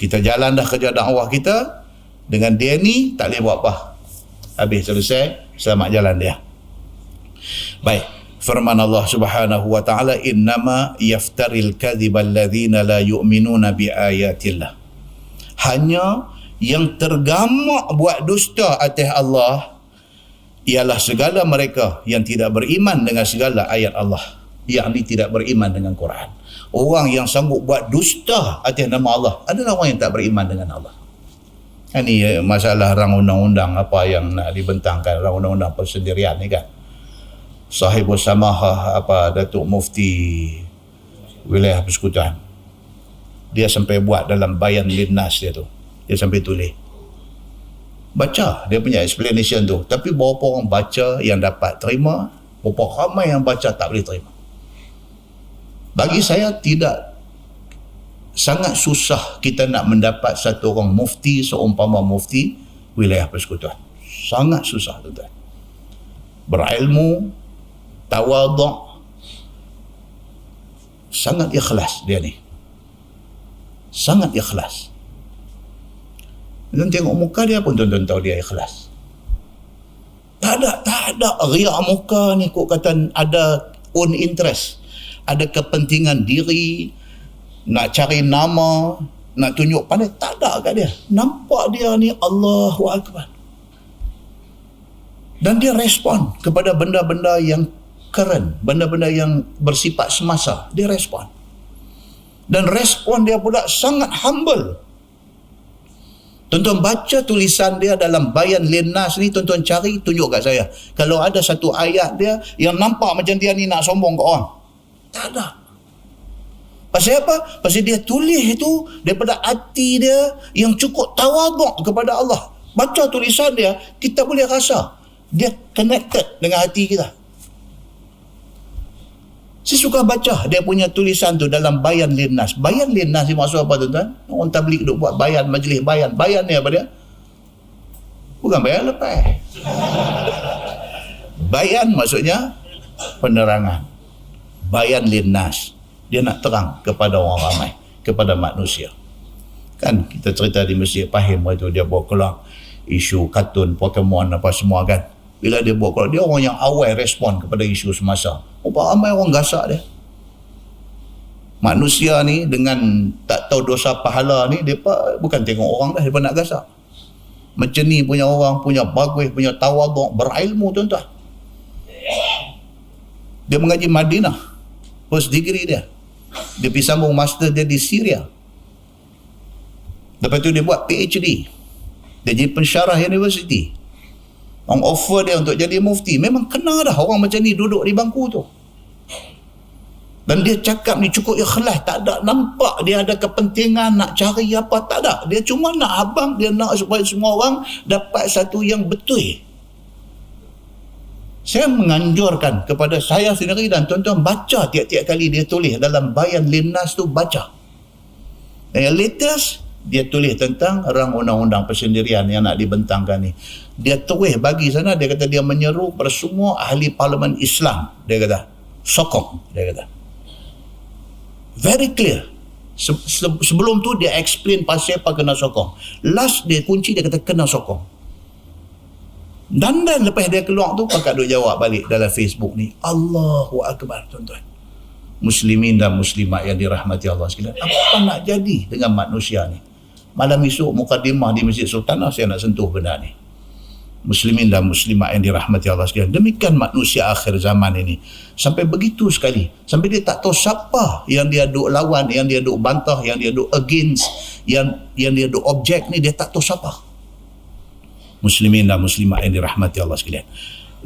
Kita jalan dah kerja dakwah kita, dengan dia ni tak boleh buat apa. Habis, selesai, selamat jalan dia. Baik, firman Allah Subhanahu wa taala, innama yaftaril kadhiba alladhina la yu'minuna bi ayatillah. Hanya yang tergamak buat dusta atas Allah ialah segala mereka yang tidak beriman dengan segala ayat Allah, yakni tidak beriman dengan Quran. Orang yang sanggup buat dusta atas nama Allah adalah orang yang tak beriman dengan Allah. Ini masalah rang undang-undang apa yang nak dibentangkan, rang undang-undang persendirian ni kan. Sahibus Samahah apa Datuk Mufti Wilayah Persekutuan, dia sampai buat dalam bayan linnas dia tu, dia sampai tulis, baca dia punya explanation tu. Tapi berapa orang baca yang dapat terima, berapa ramai yang baca tak boleh terima. Bagi saya tidak, sangat susah kita nak mendapat satu orang mufti seumpama Mufti Wilayah Persekutuan. Sangat susah, tuan-tuan. Berilmu, tawaduk, sangat ikhlas dia ni. Sangat ikhlas. Dan tengok muka dia pun tuan-tuan tahu dia ikhlas. Tak ada riak muka ni kok kata ada own interest, ada kepentingan diri, nak cari nama, nak tunjuk pandai. Tak ada kat dia. Nampak dia ni Allahu Akbar. Dan dia respon kepada benda-benda yang current, benda-benda yang bersifat semasa. Dia respon. Dan respon dia pula sangat humble. Tuan-tuan baca tulisan dia dalam bayan linnas ni, tuan-tuan cari, tunjuk kat saya. Kalau ada satu ayat dia yang nampak macam dia ni nak sombong ke orang. Tak ada. Pasal apa? Pasal dia tulis itu daripada hati dia yang cukup tawaduk kepada Allah. Baca tulisan dia, kita boleh rasa dia connected dengan hati kita. Saya suka baca dia punya tulisan tu dalam bayan linnas. Bayan linnas ni maksud apa, tuan-tuan? Orang tabligh duk buat bayan, majlis bayan. Bayan ni apa dia? Bukan bayan lepas. Bayan maksudnya penerangan. Bayan linnas, dia nak terang kepada orang ramai, kepada manusia. Kan kita cerita di Masjid Pahim itu, dia bawa keluar isu kartun Pokemon apa semua kan. Bila dia buat, kalau dia orang yang awal respon kepada isu semasa, ramai orang gasak dia. Manusia ni dengan tak tahu dosa pahala ni, mereka bukan tengok orang dah, mereka nak gasak. Macam ni punya orang, punya bagus, punya tawaduk, berilmu tuan-tuan. Dia mengaji Madinah, first degree dia. Dia pergi sambung master dia di Syria. Lepas tu dia buat PhD. Dia jadi pensyarah universiti. Orang offer dia untuk jadi mufti. Memang kena dah orang macam ni duduk di bangku tu. Dan dia cakap ni cukup ikhlas, tak ada nampak dia ada kepentingan nak cari apa, tak ada. Dia cuma nak abang, dia nak supaya semua orang dapat satu yang betul. Saya menganjurkan kepada saya sendiri dan tuan-tuan baca tiap-tiap kali dia tulis dalam Bayan Linnas tu, baca. Dan yang latest, dia tulis tentang rang undang-undang persendirian yang nak dibentangkan ni. Dia tulis bagi sana, dia kata dia menyeru kepada semua ahli parlimen Islam. Dia kata, sokong, dia kata. Very clear. Sebelum tu dia explain pasal apa kena sokong. Last dia kunci, dia kata kena sokong. Dan lepas dia keluar tu, pakak duk jawab balik dalam Facebook ni. Allahu Akbar, tuan-tuan. Muslimin dan muslimat yang dirahmati Allah sekalian. Apa nak jadi dengan manusia ni? Malam esok mukadimah di Masjid Sultanah saya nak sentuh benda ni. Muslimin dan muslimat yang dirahmati Allah sekalian. Demikian manusia akhir zaman ini. Sampai begitu sekali. Sampai dia tak tahu siapa yang dia duk lawan, yang dia duk bantah, yang dia duk against, yang dia duk objek ni, dia tak tahu siapa. Muslimin dan muslimat yang dirahmati Allah sekalian.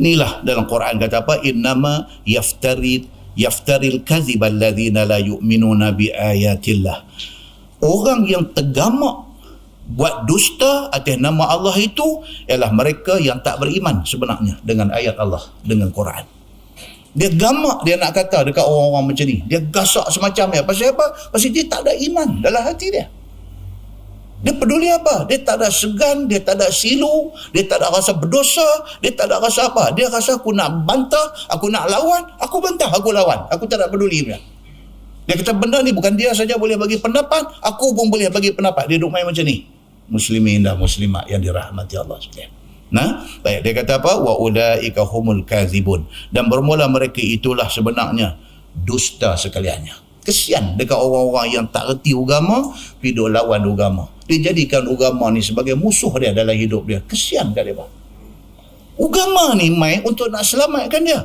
Inilah dalam Quran kata apa? Innama yaftaril kadhiba alladhina la yu'minuna bi ayatillah. Orang yang tergamak buat dusta atas nama Allah itu ialah mereka yang tak beriman sebenarnya dengan ayat Allah, dengan Quran. Dia gamak, dia nak kata dekat orang-orang macam ni. Dia gasak semacam ni. Pasal apa? Pasal dia tak ada iman dalam hati dia. Dia peduli apa? Dia tak ada segan, dia tak ada silu, dia tak ada rasa berdosa, dia tak ada rasa apa. Dia rasa aku nak bantah, aku nak lawan, aku bantah, aku lawan. Aku tak ada peduli dia. Dia kata benda ni bukan dia saja boleh bagi pendapat, aku pun boleh bagi pendapat. Dia duk main macam ni. Muslimin dan muslimat yang dirahmati Allah sekalian. Nah, baik, dia kata apa? Wa ulaika humul kadzibun. Dan bermula mereka itulah sebenarnya dusta sekaliannya. Kesian dekat orang-orang yang tak reti agama, pergi duk lawan agama. Dia jadikan agama ni sebagai musuh dia dalam hidup dia. Kesian kat dia. Agama ni main untuk nak selamatkan dia.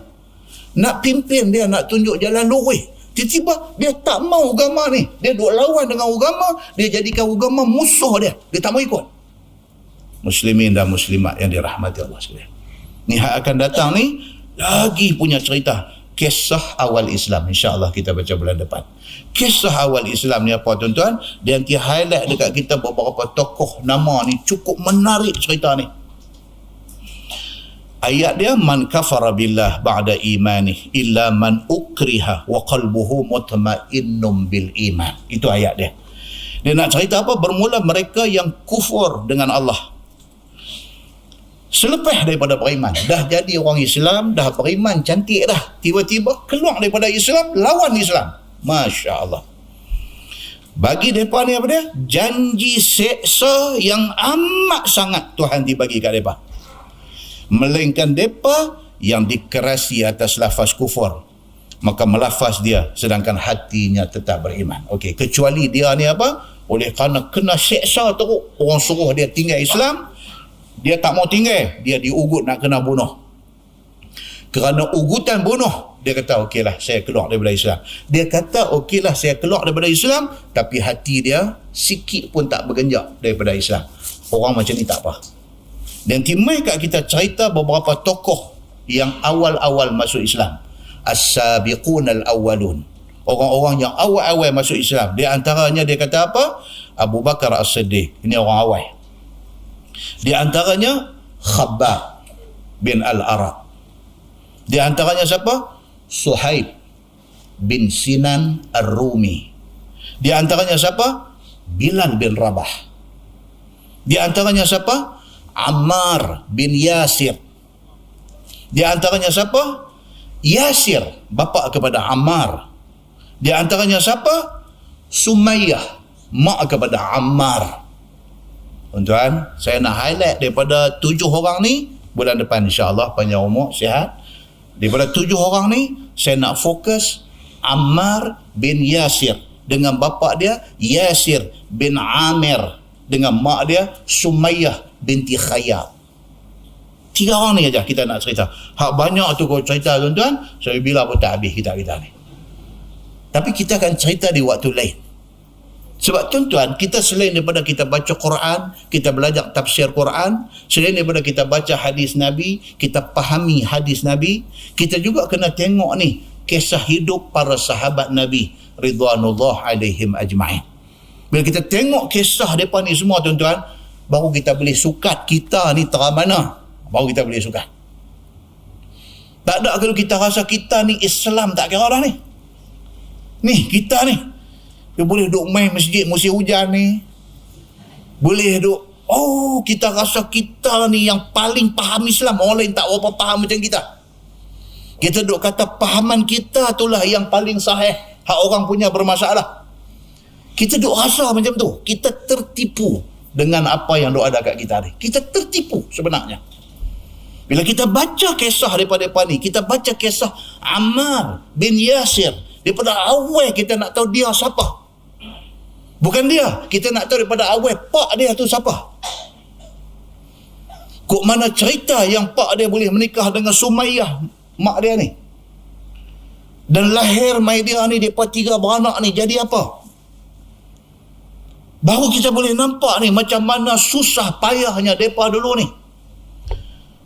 Nak pimpin dia, nak tunjuk jalan lurus. Tiba-tiba dia tak mau agama ni. Dia duk lawan dengan agama, dia jadikan agama musuh dia. Dia tak mau ikut. Muslimin dan muslimat yang dirahmati Allah sekalian. Ni hak akan datang ni lagi punya cerita. Kisah awal Islam, insya-Allah kita baca bulan depan. Kisah awal Islam ni apa tuan-tuan? Dia nanti highlight dekat kita beberapa tokoh nama ni, cukup menarik cerita ni. Ayat dia, man kafara billah ba'da imanih illa man ukriha wa qalbuhu mutmainnum bil iman. Itu ayat dia. Dia nak cerita apa? Bermula mereka yang kufur dengan Allah. Selepas daripada beriman, dah jadi orang Islam, dah beriman cantik dah. Tiba-tiba keluar daripada Islam, lawan Islam. Masya Allah. Bagi mereka ni apa dia? Janji seksa yang amat sangat Tuhan dibagi kat mereka. Melainkan mereka yang dikerasi atas lafaz kufur, maka melafaz dia sedangkan hatinya tetap beriman. Okey, kecuali dia ni apa? Oleh kerana kena seksa teruk, orang suruh dia tinggal Islam, dia tak mau tinggal, dia diugut nak kena bunuh. Kerana ugutan bunuh, dia kata okeylah saya keluar daripada Islam. Dia kata okeylah saya keluar daripada Islam, tapi hati dia sikit pun tak bergenjak daripada Islam. Orang macam ni tak apa. Dan timai kat kita cerita beberapa tokoh yang awal-awal masuk Islam. As-sabiqun al-awwalun. Orang-orang yang awal-awal masuk Islam. Di antaranya dia kata apa? Abu Bakar As-Siddiq. Ini orang awal. Di antaranya Khabbab bin Al-Arab. Di antaranya siapa? Suhaib bin Sinan Ar-Rumi. Di antaranya siapa? Bilal bin Rabah. Di antaranya siapa? Ammar bin Yasir. Di antaranya siapa? Yasir, bapa kepada Ammar. Di antaranya siapa? Sumayyah, mak kepada Ammar. Tuan-tuan, saya nak highlight daripada 7 orang ni, bulan depan insya-Allah, panjang umur, sihat. Daripada 7 orang ni, saya nak fokus Ammar bin Yasir dengan bapa dia Yasir bin Amir, dengan mak dia Sumayyah binti Khayyat. 3 orang ni aja kita nak cerita. Hak banyak tu kau cerita tuan-tuan, saya bila pun tak habis kita ni. Tapi kita akan cerita di waktu lain. Sebab tuan-tuan, kita selain daripada kita baca Quran, kita belajar tafsir Quran, selain daripada kita baca hadis Nabi, kita fahami hadis Nabi, kita juga kena tengok ni kisah hidup para sahabat Nabi ridwanullah alaihim ajma'in. Bila kita tengok kisah mereka ni semua tuan-tuan, baru kita boleh sukat kita ni terang mana. Baru kita boleh sukat. Tak ada kalau kita rasa kita ni Islam tak kira dah ni. Ni kita ni, dia boleh duduk main masjid musim hujan ni. Boleh duduk, kita rasa kita ni yang paling faham Islam. Orang lain tak berapa faham macam kita. Kita duduk kata pahaman kita itulah yang paling sahih. Hak orang punya bermasalah. Kita duduk rasa macam tu. Kita tertipu dengan apa yang ada kat kita ni. Kita tertipu sebenarnya. Bila kita baca kisah daripada mereka ni, kita baca kisah Ammar bin Yasir, daripada awal kita nak tahu dia siapa. Bukan dia, kita nak tahu daripada awal pak dia tu siapa. Kok mana cerita yang pak dia boleh menikah dengan Sumayyah, mak dia ni. Dan lahir mai dia ni, mereka 3 beranak ni jadi apa. Baru kita boleh nampak ni macam mana susah payahnya mereka dulu ni.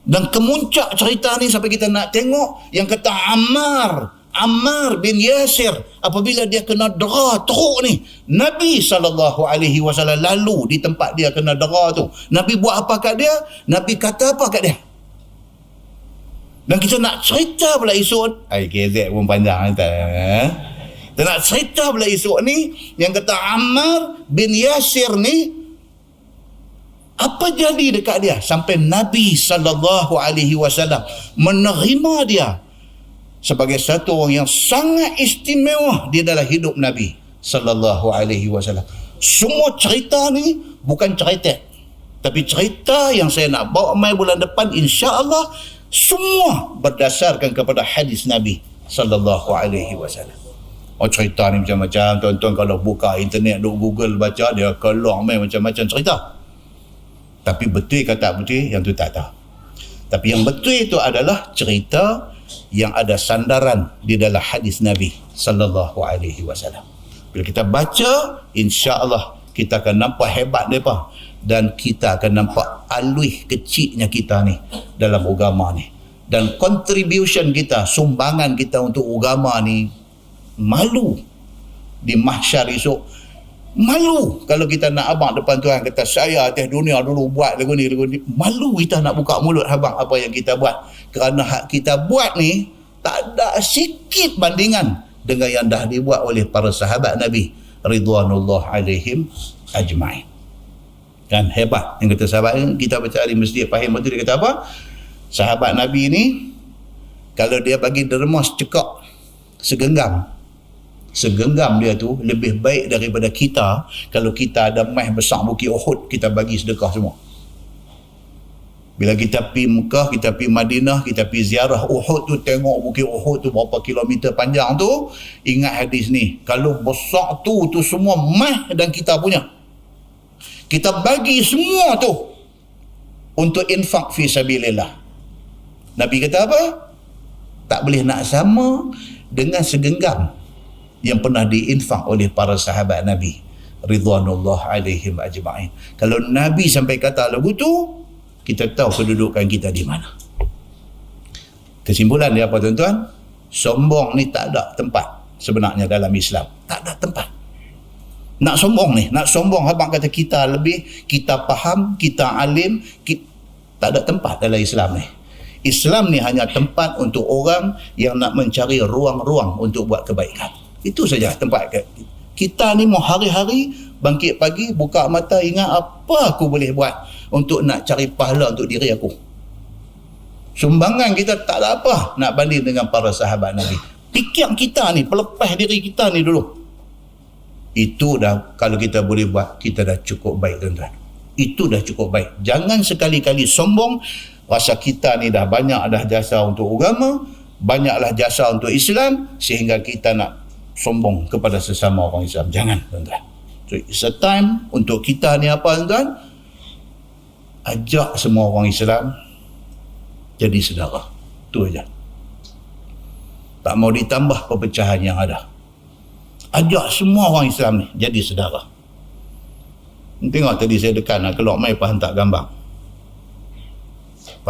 Dan kemuncak cerita ni sampai kita nak tengok yang kata Ammar bin Yasir, apabila dia kena dera teruk ni, Nabi SAW lalu di tempat dia kena dera tu. Nabi buat apa kat dia? Nabi kata apa kat dia? Dan kita nak cerita pula esok, KZ pun panjang tak? Kita nak cerita pula esok ni yang kata Ammar bin Yasir ni, apa jadi dekat dia sampai Nabi SAW menerima dia sebagai satu orang yang sangat istimewa di dalam hidup Nabi SAW. Semua cerita ni bukan cerita, tapi cerita yang saya nak bawa mai bulan depan insya-Allah semua berdasarkan kepada hadis Nabi SAW. Cerita ni macam-macam tuan-tuan, kalau buka internet, duk Google baca, dia keluar mai macam-macam cerita. Tapi betul ke tak betul, yang tu tak tahu. Tapi yang betul itu adalah cerita yang ada sandaran di dalam hadis Nabi SAW. Bila kita baca, insya-Allah kita akan nampak hebat mereka, dan kita akan nampak alih kecilnya kita ni dalam agama ni. Dan contribution kita, sumbangan kita untuk agama ni, malu di mahsyar esok. Malu kalau kita nak abang depan Tuhan kata saya atas dunia dulu buat lagu ni. Malu kita nak buka mulut abang apa yang kita buat. Kerana hak kita buat ni tak ada sikit bandingan dengan yang dah dibuat oleh para sahabat Nabi ridwanullah alaihim ajma'in. Kan hebat yang kata sahabat ni. Kita baca di masjid Fahim betul, dia kata apa? Sahabat Nabi ni kalau dia bagi derma secekak, segenggam dia tu lebih baik daripada kita kalau kita ada meh besar Bukit Uhud, kita bagi sedekah semua. Bila kita pergi Mekah, kita pergi Madinah, kita pergi ziarah Uhud tu, tengok Bukit Uhud tu berapa kilometer panjang tu, ingat hadis ni, kalau besar tu semua meh dan kita punya, kita bagi semua tu untuk infak fi sabilillah. Nabi kata apa? Tak boleh nak sama dengan segenggam yang pernah diinfak oleh para sahabat Nabi ridwanullah alaihim ajma'in. Kalau Nabi sampai kata lagu tu, kita tahu kedudukan kita di mana. Kesimpulan dia apa tuan-tuan? Sombong ni tak ada tempat sebenarnya dalam Islam. Tak ada tempat. Nak sombong ni, nak sombong abang kata kita lebih, kita faham, kita alim, tak ada tempat dalam Islam ni. Islam ni hanya tempat untuk orang yang nak mencari ruang-ruang untuk buat kebaikan. Itu saja tempat kita ni. Mau hari-hari bangkit pagi, buka mata, ingat apa aku boleh buat untuk nak cari pahala untuk diri aku. Sumbangan kita tak ada apa nak banding dengan para sahabat Nabi. Fikir kita ni, pelepah diri kita ni dulu. Itu dah, kalau kita boleh buat, kita dah cukup baik tuan-tuan. Itu dah cukup baik. Jangan sekali-kali sombong rasa kita ni dah banyak dah jasa untuk agama, banyaklah jasa untuk Islam, sehingga kita nak sombong kepada sesama orang Islam. Jangan, tuan-tuan. So, it's a time untuk kita ni apa, tuan-tuan? Ajak semua orang Islam jadi saudara. Itu aja. Tak mau ditambah perpecahan yang ada. Ajak semua orang Islam ni jadi saudara. Tengok tadi saya dekat nak keluar mai hantar gambar.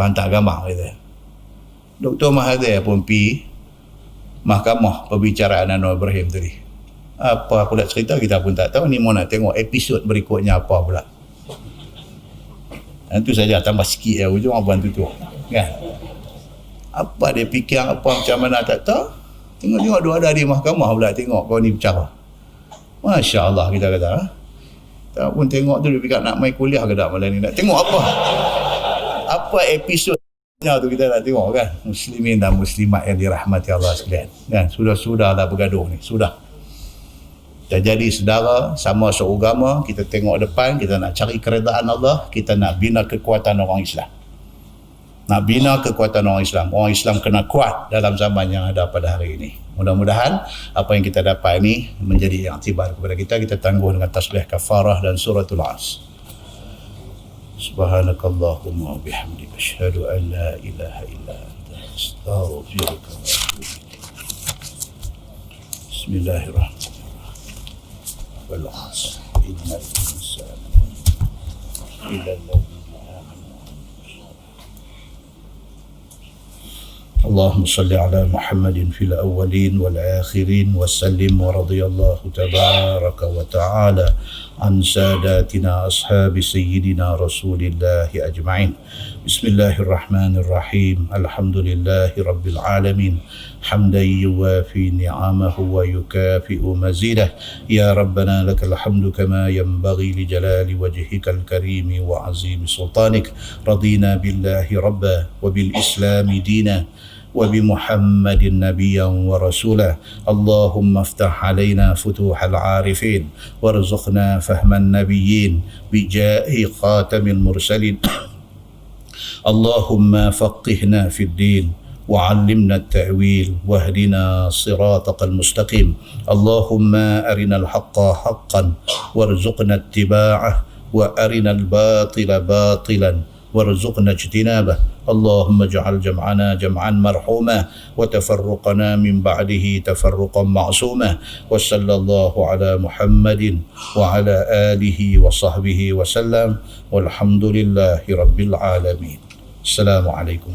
Hantar gambar kata. Dr. Mahathir pun pergi mahkamah perbicaraan Anwar Ibrahim tadi. Apa pula cerita kita pun tak tahu. Ni mau nak tengok episod berikutnya apa pula. Itu saja, tambah sikit ya ujung abang tu kan. Apa dia fikir apa macam mana tak tahu. Tengok dua ada di mahkamah pula tengok kau ni bicara. Masya Allah kita kata. Tak pun tengok tu dia fikir nak main kuliah ke tak malam ni. Nak tengok apa episodnya tu kita nak tengok kan. Muslimin dan muslimat yang dirahmati Allah sekalian. Kan sudah bergaduh ni. Sudah. Kita jadi saudara, sama seagama, kita tengok depan, kita nak cari keredaan Allah, kita nak bina kekuatan orang Islam. Nak bina kekuatan orang Islam. Orang Islam kena kuat dalam zaman yang ada pada hari ini. Mudah-mudahan apa yang kita dapat ini menjadi iktibar kepada kita. Kita tangguh dengan tasbih kafarah dan suratul As. Subhanakallahumma wa bihamdika asyhadu an la ilaha illa anta astaghfiruka wa atubu ilaik. Bismillahirrahmanirrahim. Wal 'asr innal insana illa اللهم صل على محمد في الأولين والآخرين وسلم ورضي الله تبارك وتعالى عن ساداتنا أصحاب سيدنا رسول الله أجمعين. بسم الله الرحمن الرحيم. الحمد لله رب العالمين حمدا يوافي نعمه ويكافئ مزيده. يا ربنا لك الحمد كما ينبغي لجلال وجهك الكريم وعظيم سلطانك. رضينا بالله ربا وبالإسلام دينا وبمحمد نبيا ورسولا. اللهم افتح علينا فتوح العارفين وارزقنا فهم النبيين بجاه خاتم المرسلين. اللهم فقهنا في الدين وعلمنا التأويل واهدنا صراطك المستقيم. اللهم أرنا الحق حقا وارزقنا اتباعه وأرنا الباطل باطلا وارزقنا اجتنابه. اللهم اجعل جمعنا جمعا مرحوما وتفرقنا من بعده تفرقا معصوما. وصلى الله على محمد وعلى آله وصحبه وسلم والحمد لله رب العالمين. السلام عليكم.